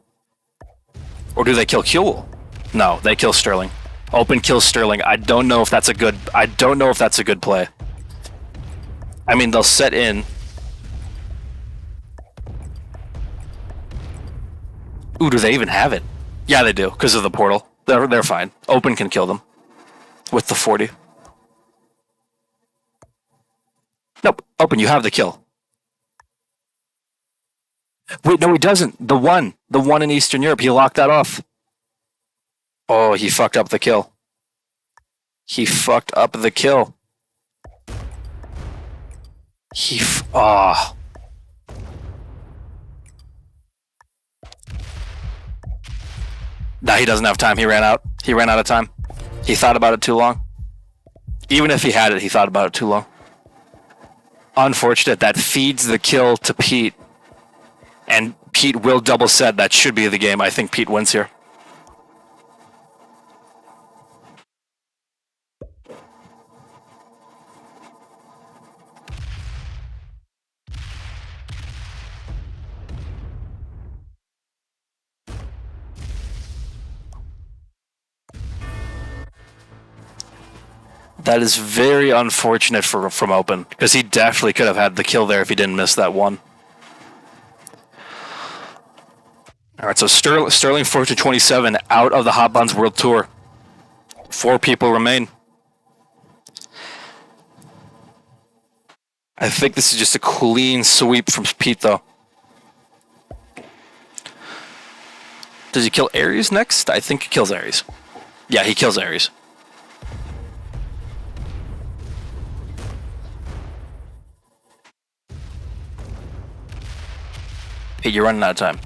Speaker 1: Or do they kill Kewell? No, they kill Sterling. Open kills Sterling. I don't know if that's a good play. I mean, they'll set in. Ooh, do they even have it? Yeah, they do, because of the portal. They're fine. Open can kill them with the 40. Nope, Open, you have the kill. Wait, no, he doesn't. The one in Eastern Europe, he locked that off. Oh, he fucked up the kill. He fucked up the kill. Ah. Nah, he doesn't have time. He ran out. He ran out of time. He thought about it too long. Even if he had it, he thought about it too long. Unfortunate. That feeds the kill to Pete. And Pete will double set. That should be the game. I think Pete wins here. That is very unfortunate from Open, because he definitely could have had the kill there if he didn't miss that one. All right, so Sterling 4-27 out of the Hotbunz World Tour. 4 people remain. I think this is just a clean sweep from Pete, though. Does he kill Ares next? I think he kills Ares. Yeah, he kills Ares. Hey, you're running out of time.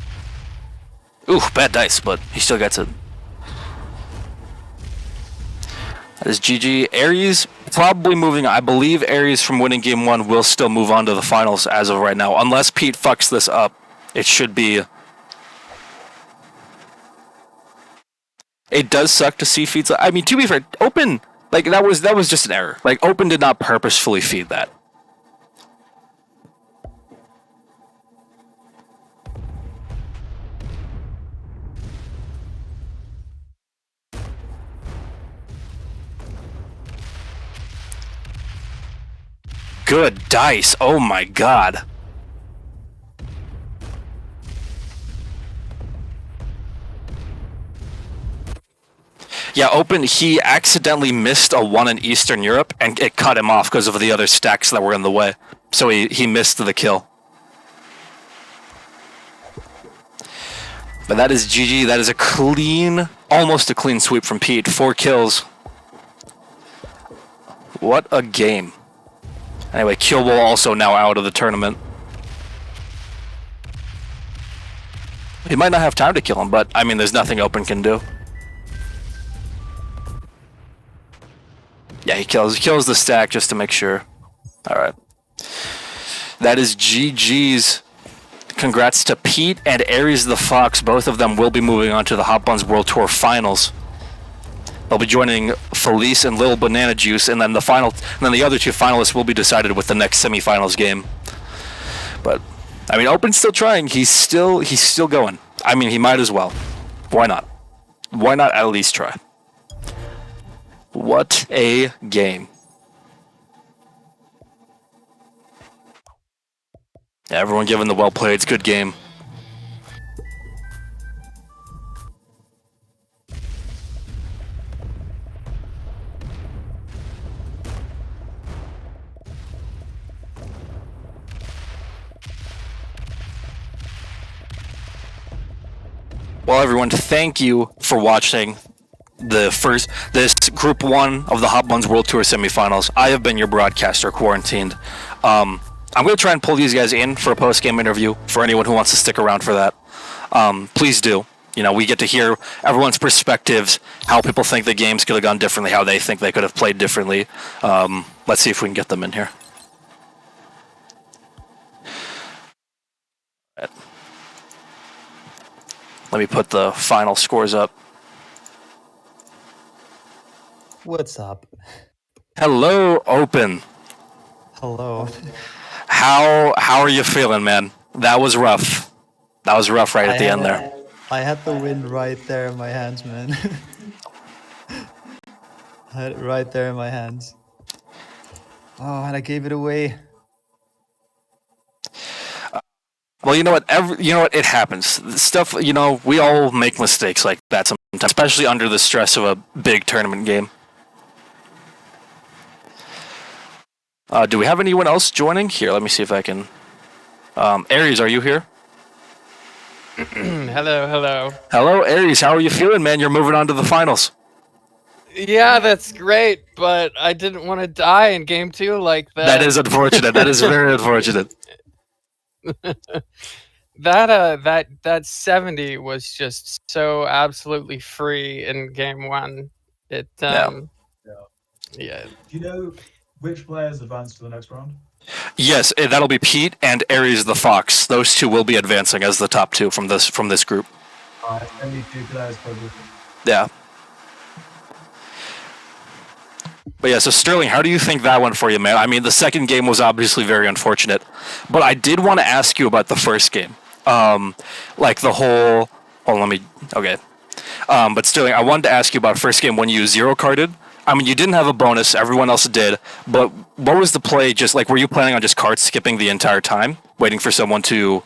Speaker 1: Ooh, bad dice, but he still gets it. That is GG. Ares probably moving. I believe Ares from winning game 1 will still move on to the finals as of right now. Unless Pete fucks this up, it should be. It does suck to see feeds. I mean, to be fair, Open, like that was just an error. Like Open did not purposefully feed that. Good dice. Oh my god. Yeah, Open, he accidentally missed a 1 in Eastern Europe, and it cut him off because of the other stacks that were in the way. So he missed the kill. But that is GG. That is a clean, almost a clean sweep from Pete. 4 kills. What a game. Anyway, Killwall also now out of the tournament. He might not have time to kill him, but I mean, there's nothing Open can do. Yeah, he kills the stack just to make sure. All right. That is GG's. Congrats to Pete and Ares the Fox. Both of them will be moving on to the Hotbunz World Tour Finals. They'll be joining Felice and Lil Banana Juice, and then the other 2 finalists will be decided with the next semifinals game. But I mean, Open's still trying. He's still going. I mean, he might as well. Why not? Why not at least try? What a game. Yeah, everyone giving the well played. It's a good game. Well, everyone, thank you for watching this Group 1 of the Hotbunz World Tour Semifinals. I have been your broadcaster, Quarantined. I'm going to try and pull these guys in for a post-game interview for anyone who wants to stick around for that. Please do. You know, we get to hear everyone's perspectives, how people think the games could have gone differently, how they think they could have played differently. Let's see if we can get them in here. Let me put the final scores up.
Speaker 4: What's up?
Speaker 1: Hello, Open.
Speaker 4: Hello.
Speaker 1: How are you feeling, man? That was rough. That was rough right at the end there.
Speaker 4: I had the win right there in my hands, man. I had it right there in my hands. Oh, and I gave it away.
Speaker 1: Well, you know what? It happens. Stuff. We all make mistakes like that sometimes, especially under the stress of a big tournament game. Do we have anyone else joining? Here, let me see if I can. Aries, are you here?
Speaker 5: Hello.
Speaker 1: Hello, Aries. How are you feeling, man? You're moving on to the finals.
Speaker 5: Yeah, that's great, but I didn't want to die in game 2 like that.
Speaker 1: That is unfortunate. That is very unfortunate.
Speaker 5: That 70 was just so absolutely free in game 1. It
Speaker 1: Yeah.
Speaker 5: Yeah.
Speaker 6: Do you know which players advanced to the next round?
Speaker 1: Yes, that'll be Pete and Aries the Fox. Those two will be advancing as the top two from this group.
Speaker 6: Only 2 players probably.
Speaker 1: Yeah. But yeah, so Sterling, how do you think that went for you, man? I mean, the second game was obviously very unfortunate, but I did want to ask you about the first game. Like the whole. Oh, let me. Okay. But Sterling, I wanted to ask you about first game when you zero carded. I mean, you didn't have a bonus; everyone else did. But what was the play? Just like, were you planning on just card skipping the entire time, waiting for someone to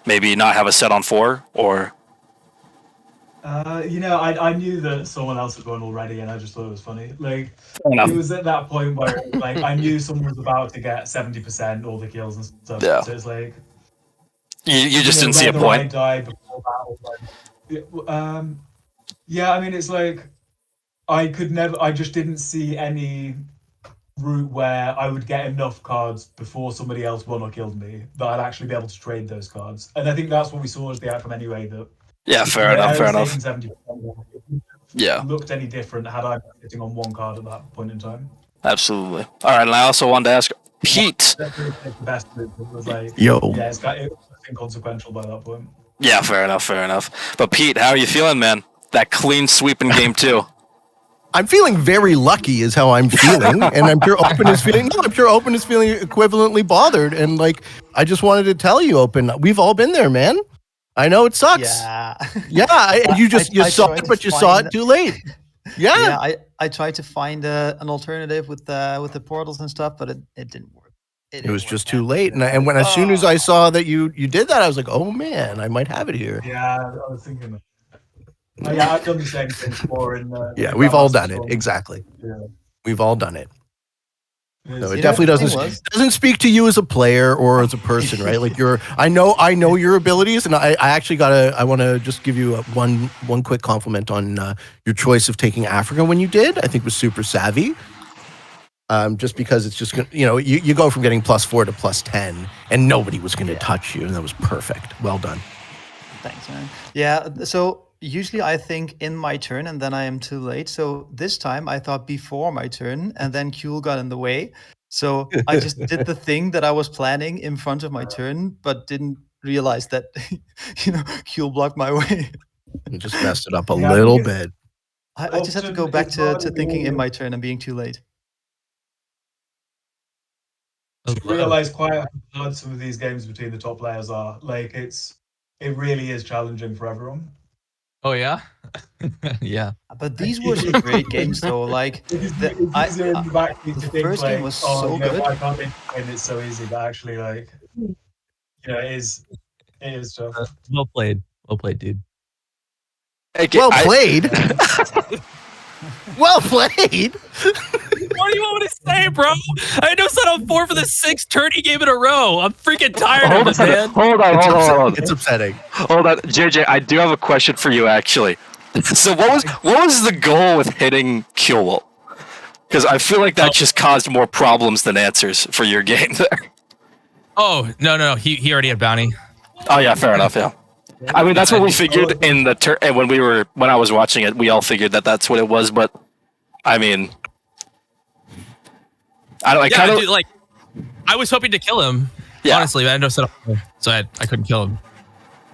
Speaker 1: maybe not have a set on 4, or?
Speaker 6: I knew that someone else had won already, and I just thought it was funny. Like,
Speaker 1: enough.
Speaker 6: it was at that point where, like, I knew someone was about to get 70% all the kills and stuff.
Speaker 1: Yeah.
Speaker 6: So it's like
Speaker 1: You just didn't see a
Speaker 6: whether I
Speaker 1: point.
Speaker 6: died before that or yeah, I mean, it's like I just didn't see any route where I would get enough cards before somebody else won or killed me that I'd actually be able to trade those cards. And I think that's what we saw as the outcome anyway. That
Speaker 1: Yeah, fair enough.
Speaker 6: 70%
Speaker 1: Yeah,
Speaker 6: looked any different had I been sitting on 1 card at that point in time.
Speaker 1: absolutely. All right, and I also wanted to ask Pete.
Speaker 6: Definitely the best move. It was like,
Speaker 4: Yo.
Speaker 6: yeah, it was inconsequential by that point.
Speaker 1: Yeah, fair enough. But Pete, how are you feeling, man? That clean sweep in game 2.
Speaker 7: I'm feeling very lucky is how I'm feeling, and I'm sure Open is feeling. No, I'm sure Open is feeling equivalently bothered, and like I just wanted to tell you, Open, we've all been there, man. I know it sucks.
Speaker 4: Yeah.
Speaker 7: You
Speaker 4: I
Speaker 7: saw
Speaker 4: tried
Speaker 7: it,
Speaker 4: to
Speaker 7: but you saw
Speaker 4: find-
Speaker 7: it too late. Yeah.
Speaker 4: Yeah, I tried to find an alternative with the portals and stuff, but it didn't work.
Speaker 7: It was just too late, and when as soon as I saw that you did that, I was like, oh man, I might have it here.
Speaker 6: Yeah, I was thinking that. Yeah, I've done the same thing before.
Speaker 7: Yeah, we've all done it. Exactly.
Speaker 6: Yeah.
Speaker 7: We've all done it. No, it
Speaker 6: You
Speaker 7: definitely
Speaker 4: the thing
Speaker 7: doesn't
Speaker 4: was-
Speaker 7: doesn't speak to you as a player or as a person, right? Like I know your abilities, and I actually I want to just give you one quick compliment on your choice of taking Africa when you did. I think was super savvy. Just because it's just gonna, you go from getting +4 to +10, and nobody was going to touch you, and that was perfect. Well done.
Speaker 4: Thanks, man. Yeah, so usually I think in my turn and then I am too late. So this time I thought before my turn and then Kuhl got in the way. So I just did the thing that I was planning in front of my turn, but didn't realize that, Kuhl blocked my way.
Speaker 7: You just messed it up a
Speaker 6: Yeah,
Speaker 7: little
Speaker 6: because-
Speaker 7: bit.
Speaker 4: I just have to go
Speaker 6: Often
Speaker 4: back
Speaker 6: it's
Speaker 4: to
Speaker 6: harder
Speaker 4: thinking in
Speaker 6: to-
Speaker 4: my turn and being too late.
Speaker 6: realize quite how hard some of these games between the top players are. Like it really is challenging for everyone.
Speaker 8: Oh yeah, yeah.
Speaker 4: But these were some great games, though. Like
Speaker 6: It's
Speaker 4: I-
Speaker 6: easier in the back to
Speaker 4: the
Speaker 6: think
Speaker 4: first game
Speaker 6: like,
Speaker 4: was so good.
Speaker 6: why can't they win? It's so easy, but actually, like, it is tough.
Speaker 8: Well played, dude.
Speaker 7: Well played. Well played.
Speaker 8: What do you want me to say, bro? I know set on 4 for the 6th tourney game in a row. I'm freaking tired of this, man.
Speaker 1: Hold on.
Speaker 7: It's upsetting.
Speaker 1: Hold on, JJ. I do have a question for you, actually. So, what was the goal with hitting Kuhl? Because I feel like that just caused more problems than answers for your game there.
Speaker 8: Oh no. He already had bounty.
Speaker 1: Oh yeah, fair enough. Yeah, I mean that's what we figured in the and when I was watching it, we all figured that that's what it was. But I mean, I don't
Speaker 8: Yeah, dude, like I was hoping to kill him.
Speaker 1: Yeah.
Speaker 8: Honestly, but I had no setup, so I couldn't kill him.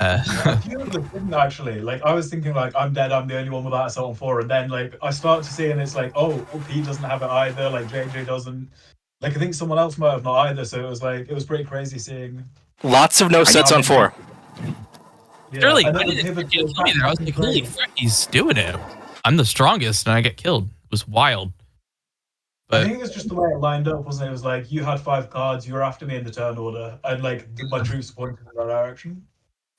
Speaker 6: A few of them didn't actually. Like I was thinking, like I'm dead. I'm the only one without a set on 4, and then like I start to see, and it's like, oh, Pete doesn't have it either. Like JJ doesn't. Like I think someone else might have not either. So it was pretty crazy seeing.
Speaker 1: lots of no sets on 4.
Speaker 6: Yeah.
Speaker 8: Sterling,
Speaker 6: and
Speaker 8: I
Speaker 6: then the
Speaker 8: didn't
Speaker 6: pivot
Speaker 8: kill
Speaker 6: goes
Speaker 8: me
Speaker 6: back
Speaker 8: there. I was
Speaker 6: to
Speaker 8: like,
Speaker 6: the
Speaker 8: holy
Speaker 6: play.
Speaker 8: frick, he's doing it. I'm the strongest, and I get killed. It was wild.
Speaker 6: I
Speaker 8: But
Speaker 6: think it was just the way it lined up, wasn't it? It was like you had 5 cards, you were after me in the turn order, and like my troops pointed in that direction.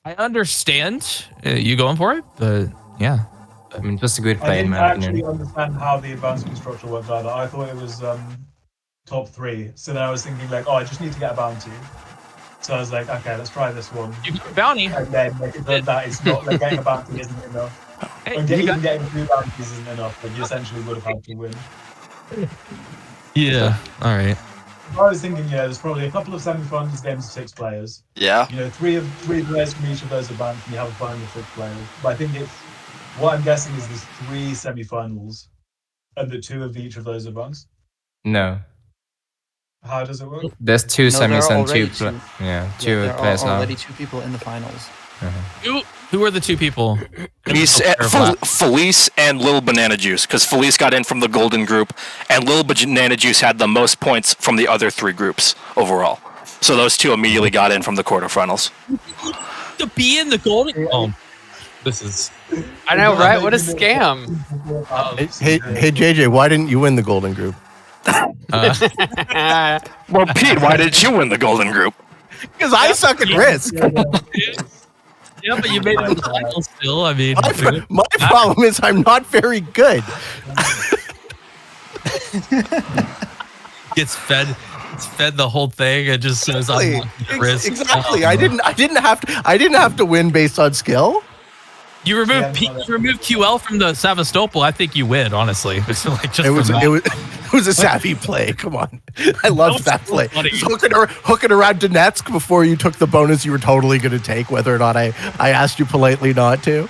Speaker 8: I understand you going for it, but yeah.
Speaker 9: I mean, just a good
Speaker 6: I
Speaker 9: play in
Speaker 6: didn't
Speaker 9: my
Speaker 6: actually
Speaker 9: opinion.
Speaker 6: understand how the advancement structure worked either. I thought it was top 3. So then I was thinking like, oh, I just need to get a bounty. So I was like, okay, let's try this one.
Speaker 8: You got a bounty.
Speaker 6: And then like, it turned that it's not like getting a bounty isn't enough.
Speaker 8: Hey,
Speaker 6: And
Speaker 8: you
Speaker 6: even
Speaker 8: got-
Speaker 6: getting 2 bounties isn't enough. Like you essentially would have had to win.
Speaker 8: yeah. All right.
Speaker 6: I was thinking, yeah, there's probably a couple of semi-finals games of 6 players.
Speaker 1: Yeah.
Speaker 6: You know, three players from each of those advance, and you have a final of 6 players. But I think it's what I'm guessing is there's 3 semi-finals, and the 2 of each of those advance.
Speaker 9: No,
Speaker 6: How does it work?
Speaker 9: there's 2
Speaker 4: No, there
Speaker 9: semis
Speaker 4: are
Speaker 9: and 2
Speaker 4: already two.
Speaker 9: yeah,
Speaker 4: Yeah,
Speaker 9: 2
Speaker 4: there
Speaker 9: players
Speaker 4: are
Speaker 9: now.
Speaker 4: already 2 people in the finals.
Speaker 8: Who are the 2 people?
Speaker 1: Felice and Lil Banana Juice, because Felice got in from the golden group, and Lil Banana Juice had the most points from the other 3 groups overall. So those 2 immediately got in from the quarterfinals.
Speaker 8: To be in the golden. Oh, this is.
Speaker 5: I know, right? What a scam.
Speaker 7: Hey, JJ, why didn't you win the golden group?
Speaker 1: Well, Pete, why did you win the golden group?
Speaker 7: Because I suck at risk.
Speaker 8: Yeah, but you made it to the final still. I mean,
Speaker 7: My problem is I'm not very good.
Speaker 8: gets fed. It's fed the whole thing. It just says I'm not at risk.
Speaker 7: Exactly. I didn't have to win based on skill.
Speaker 8: You removed QL from the Sevastopol. I think you win, honestly. It's like just
Speaker 7: It was a savvy play. Come on. I loved that
Speaker 8: so
Speaker 7: play.
Speaker 8: funny.
Speaker 7: Just hooking around Donetsk before you took the bonus you were totally going to take, whether or not I asked you politely not to.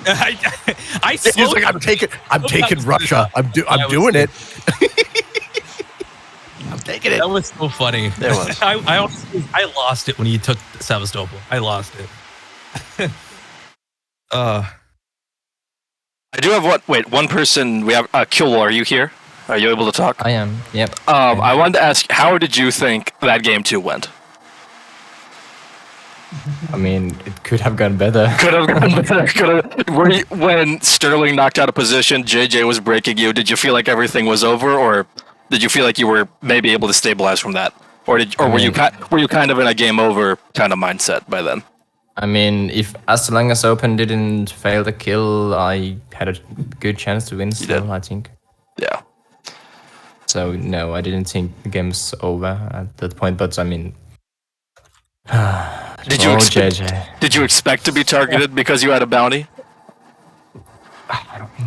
Speaker 8: I
Speaker 7: He's like, I'm taking Russia. I'm doing it. I'm taking it.
Speaker 8: That was so funny.
Speaker 1: It was.
Speaker 8: I lost it when you took Sevastopol. I lost it.
Speaker 1: I do have one person. We have Kill. Are you here? Are you able to talk?
Speaker 9: I am. Yep.
Speaker 1: I wanted to ask, how did you think that game 2 went?
Speaker 9: I mean, it could have gone better.
Speaker 1: Could have gone better. When Sterling knocked out a position, JJ was breaking you. Did you feel like everything was over, or did you feel like you were maybe able to stabilize from that, or were you kind of in a game over kind of mindset by then?
Speaker 9: I mean, as long as Open didn't fail the kill, I had a good chance to win still, I think.
Speaker 1: Yeah.
Speaker 9: So, no, I didn't think the game's over at that point, but I mean...
Speaker 1: Did you
Speaker 9: JJ.
Speaker 1: Did you expect to be targeted because you had a bounty?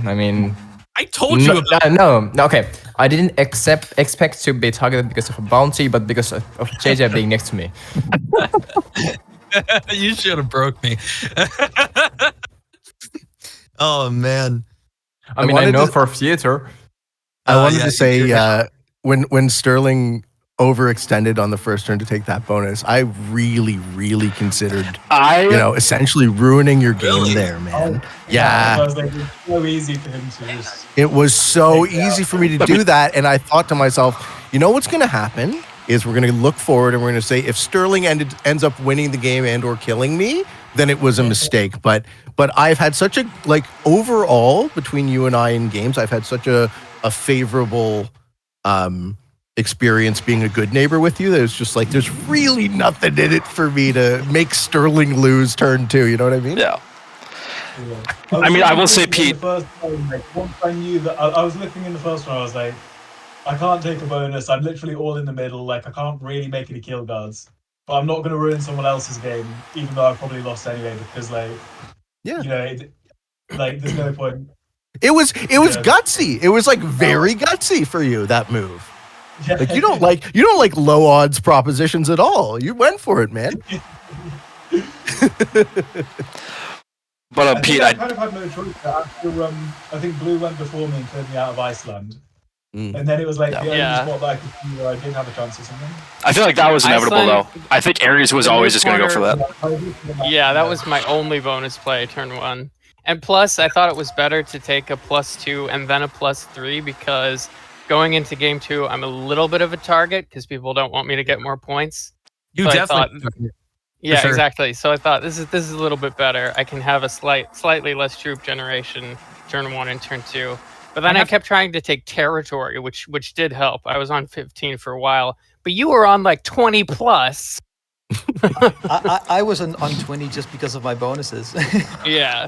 Speaker 9: I mean...
Speaker 8: I told you about
Speaker 9: No, okay. I didn't expect to be targeted because of a bounty, but because of JJ being next to me.
Speaker 8: You should have broke me. Oh man.
Speaker 9: I mean, I know for theater.
Speaker 7: I wanted
Speaker 8: yeah,
Speaker 7: to say when Sterling overextended on the first turn to take that bonus, I really considered essentially ruining your game there, man.
Speaker 6: I was like, it's so easy for him to just.
Speaker 7: It was so easy for me to do that, and I thought to myself, you know what's going to happen is we're going to look forward and we're going to say if Sterling ends up winning the game and or killing me, then it was a mistake. But I've had such a overall between you and I in games, I've had such a favorable experience being a good neighbor with you that it's just like there's really nothing in it for me to make Sterling lose turn 2. You know what I mean?
Speaker 1: Yeah.
Speaker 6: Yeah.
Speaker 1: I mean, I will say, Pete.
Speaker 6: Once I knew that, I was looking in the first one, I was like, I can't take a bonus. I'm literally all in the middle. Like, I can't really make any kill guards. But I'm not going to ruin someone else's game, even though I probably lost anyway, because, there's no point.
Speaker 7: It was gutsy. It was very gutsy for you, that move.
Speaker 6: Yeah.
Speaker 7: Like you don't like low odds propositions at all. You went for it, man.
Speaker 1: But Pete,
Speaker 6: I kind of had no choice. After, I think Blue went before me and turned me out of Iceland. And then it was like the only spot that I could see where I did have a chance or something.
Speaker 1: I feel like that was inevitable, though. I think Ares was always just going to go for that.
Speaker 5: Yeah, that was my only bonus play, turn 1. And plus, I thought it was better to take a +2 and then a +3 because going into game 2, I'm a little bit of a target because people don't want me to get more points.
Speaker 8: You
Speaker 5: So I
Speaker 8: definitely.
Speaker 5: Yeah,
Speaker 8: sure.
Speaker 5: exactly. So I thought this is a little bit better. I can have a slightly less troop generation turn 1 and turn 2. But then I kept trying to take territory, which did help. I was on 15 for a while, but you were on like 20 plus.
Speaker 4: I was on 20 just because of my bonuses.
Speaker 5: Yeah.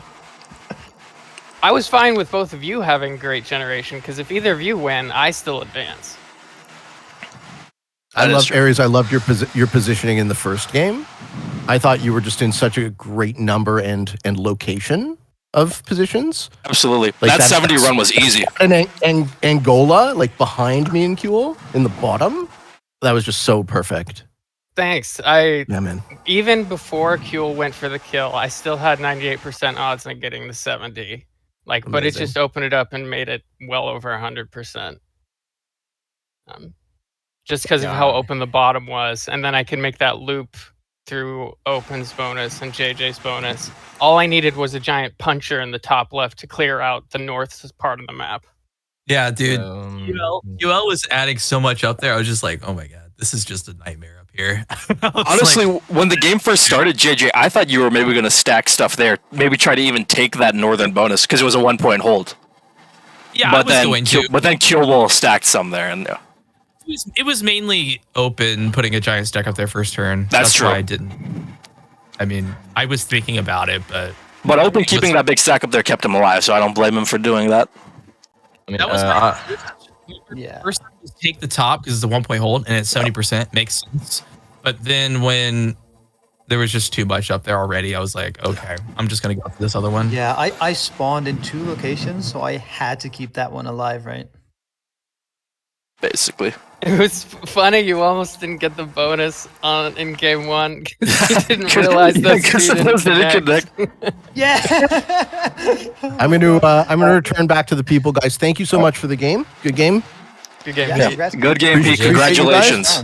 Speaker 5: I was fine with both of you having great generation, because if either of you win, I still advance.
Speaker 7: I
Speaker 1: That is
Speaker 7: love
Speaker 1: true.
Speaker 7: Aries. I loved your positioning in the first game. I thought you were just in such a great number and location of positions.
Speaker 1: Absolutely.
Speaker 7: Like
Speaker 1: that 70 run was easy.
Speaker 7: And Angola, like behind me and Kuel in the bottom, that was just so perfect.
Speaker 5: Thanks.
Speaker 7: Yeah, man.
Speaker 5: Even before Kuel went for the kill, I still had 98% odds on getting the 70. But it
Speaker 7: Amazing.
Speaker 5: just opened it up and made it well over 100%. Just because of how open the bottom was, and then I could make that loop through Open's bonus and JJ's bonus. All I needed was a giant puncher in the top left to clear out the north part of the map.
Speaker 8: Yeah, dude. UL was adding so much up there. I was just like, oh my god, this is just a nightmare up here.
Speaker 1: Honestly, when the game first started, JJ, I thought you were maybe going to stack stuff there. Maybe try to even take that northern bonus because it was a 1 point hold.
Speaker 8: yeah,
Speaker 1: But
Speaker 8: I was going to.
Speaker 1: But then Killwall stacked some there. And
Speaker 8: It was mainly Open putting a giant stack up there first turn.
Speaker 1: That's true.
Speaker 8: Why I didn't. I mean, I was thinking about it, but
Speaker 1: Open keeping that big stack up there kept him alive, so I don't blame him for doing that.
Speaker 9: I mean,
Speaker 8: that was
Speaker 4: Yeah.
Speaker 8: first time was take the top because it's a 1 point hold and it's 70%. Makes sense. But then when there was just too much up there already, I was like, okay, I'm just going to go for this other one.
Speaker 4: Yeah, I spawned in 2 locations, so I had to keep that one alive, right?
Speaker 1: Basically.
Speaker 5: It was funny you almost didn't get the bonus in game 1 because you didn't realize those didn't connect.
Speaker 4: Yeah.
Speaker 7: I'm gonna return back to the people, guys. Thank you so much for the game. Good game.
Speaker 5: Good game.
Speaker 4: Yeah,
Speaker 5: Pete.
Speaker 4: congrats.
Speaker 1: Good game, Pete.
Speaker 7: Appreciate you guys.
Speaker 1: Congratulations.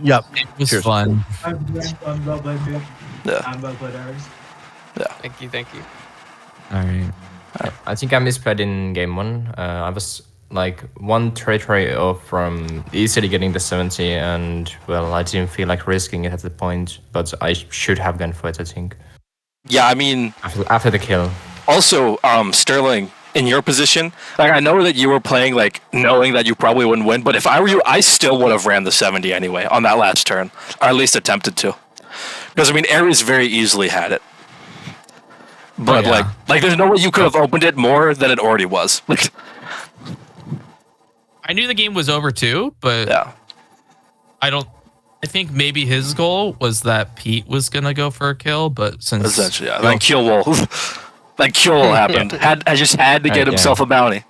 Speaker 7: Yep.
Speaker 8: It was
Speaker 7: Cheers.
Speaker 8: fun.
Speaker 6: I'm well played, Pete.
Speaker 1: Yeah.
Speaker 6: I'm well played, Aries.
Speaker 5: Thank you.
Speaker 8: All right.
Speaker 9: I think I misplayed in game 1. I was like 1 territory off from easily getting the 70, and well, I didn't feel like risking it at the point, but I should have gone for it, I think,
Speaker 1: Yeah, I mean,
Speaker 9: after the kill.
Speaker 1: also, Sterling, in your position, like I know that you were playing like knowing that you probably wouldn't win, but if I were you, I still would have ran the 70 anyway on that last turn, or at least attempted to. Because I mean, Ares very easily had it. But
Speaker 8: yeah.
Speaker 1: like there's no way you could have opened it more than it already was. Like,
Speaker 8: I knew the game was over too, but
Speaker 1: yeah.
Speaker 8: I think maybe his goal was that Pete was gonna go for a kill, but since
Speaker 1: Essentially, yeah. Then kill wall. That kill happened. I just had to get himself a bounty.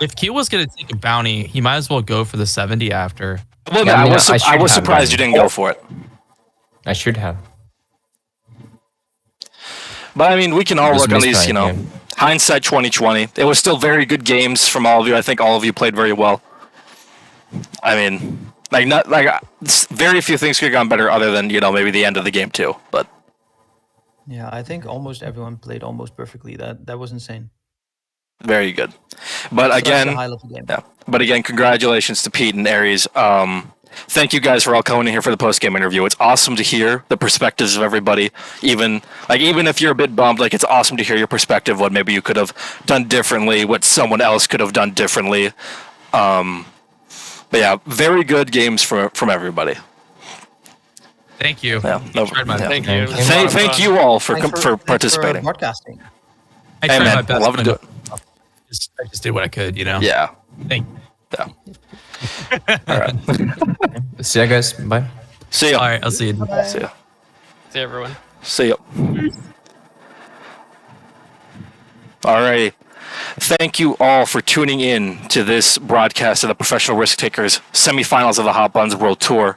Speaker 8: if Q was gonna take a bounty, he might as well go for the 70 after.
Speaker 1: Well,
Speaker 9: Yeah, I mean, I
Speaker 1: I
Speaker 9: should
Speaker 1: was
Speaker 9: have
Speaker 1: surprised you
Speaker 9: done.
Speaker 1: didn't go for it.
Speaker 9: I should have.
Speaker 1: But I mean, we can all
Speaker 9: Just
Speaker 1: work on these,
Speaker 9: misplaying, yeah.
Speaker 1: hindsight 2020. It was still very good games from all of you. I think all of you played very well. I mean, very few things could have gone better other than, maybe the end of the game too. But
Speaker 4: Yeah, I think almost everyone played almost perfectly. That was insane.
Speaker 1: very good. But
Speaker 4: Such a
Speaker 1: again,
Speaker 4: high-level game.
Speaker 1: yeah. But again, congratulations to Pete and Aries. Thank you guys for all coming in here for the post-game interview. It's awesome to hear the perspectives of everybody. Even if you're a bit bummed, it's awesome to hear your perspective, what maybe you could have done differently, what someone else could have done differently. But yeah, very good games from everybody.
Speaker 8: Thank you.
Speaker 1: Yeah, no,
Speaker 8: Tried my-
Speaker 1: yeah.
Speaker 5: Thank you.
Speaker 1: Thank you all for
Speaker 4: Thanks
Speaker 1: for
Speaker 4: thanks
Speaker 1: participating.
Speaker 4: For broadcasting.
Speaker 8: I
Speaker 1: Hey
Speaker 8: tried my
Speaker 1: man,
Speaker 8: best.
Speaker 1: love to do it.
Speaker 8: I just did what I could,
Speaker 1: Yeah.
Speaker 8: Thank
Speaker 1: Yeah. All right.
Speaker 9: See ya, guys. Bye.
Speaker 1: See
Speaker 8: you.
Speaker 1: ya.
Speaker 8: All right, I'll see you.
Speaker 1: See ya.
Speaker 5: See everyone.
Speaker 1: See ya. Alrighty. Thank you all for tuning in to this broadcast of the Professional Risk Takers semifinals of the Hotbunz World Tour.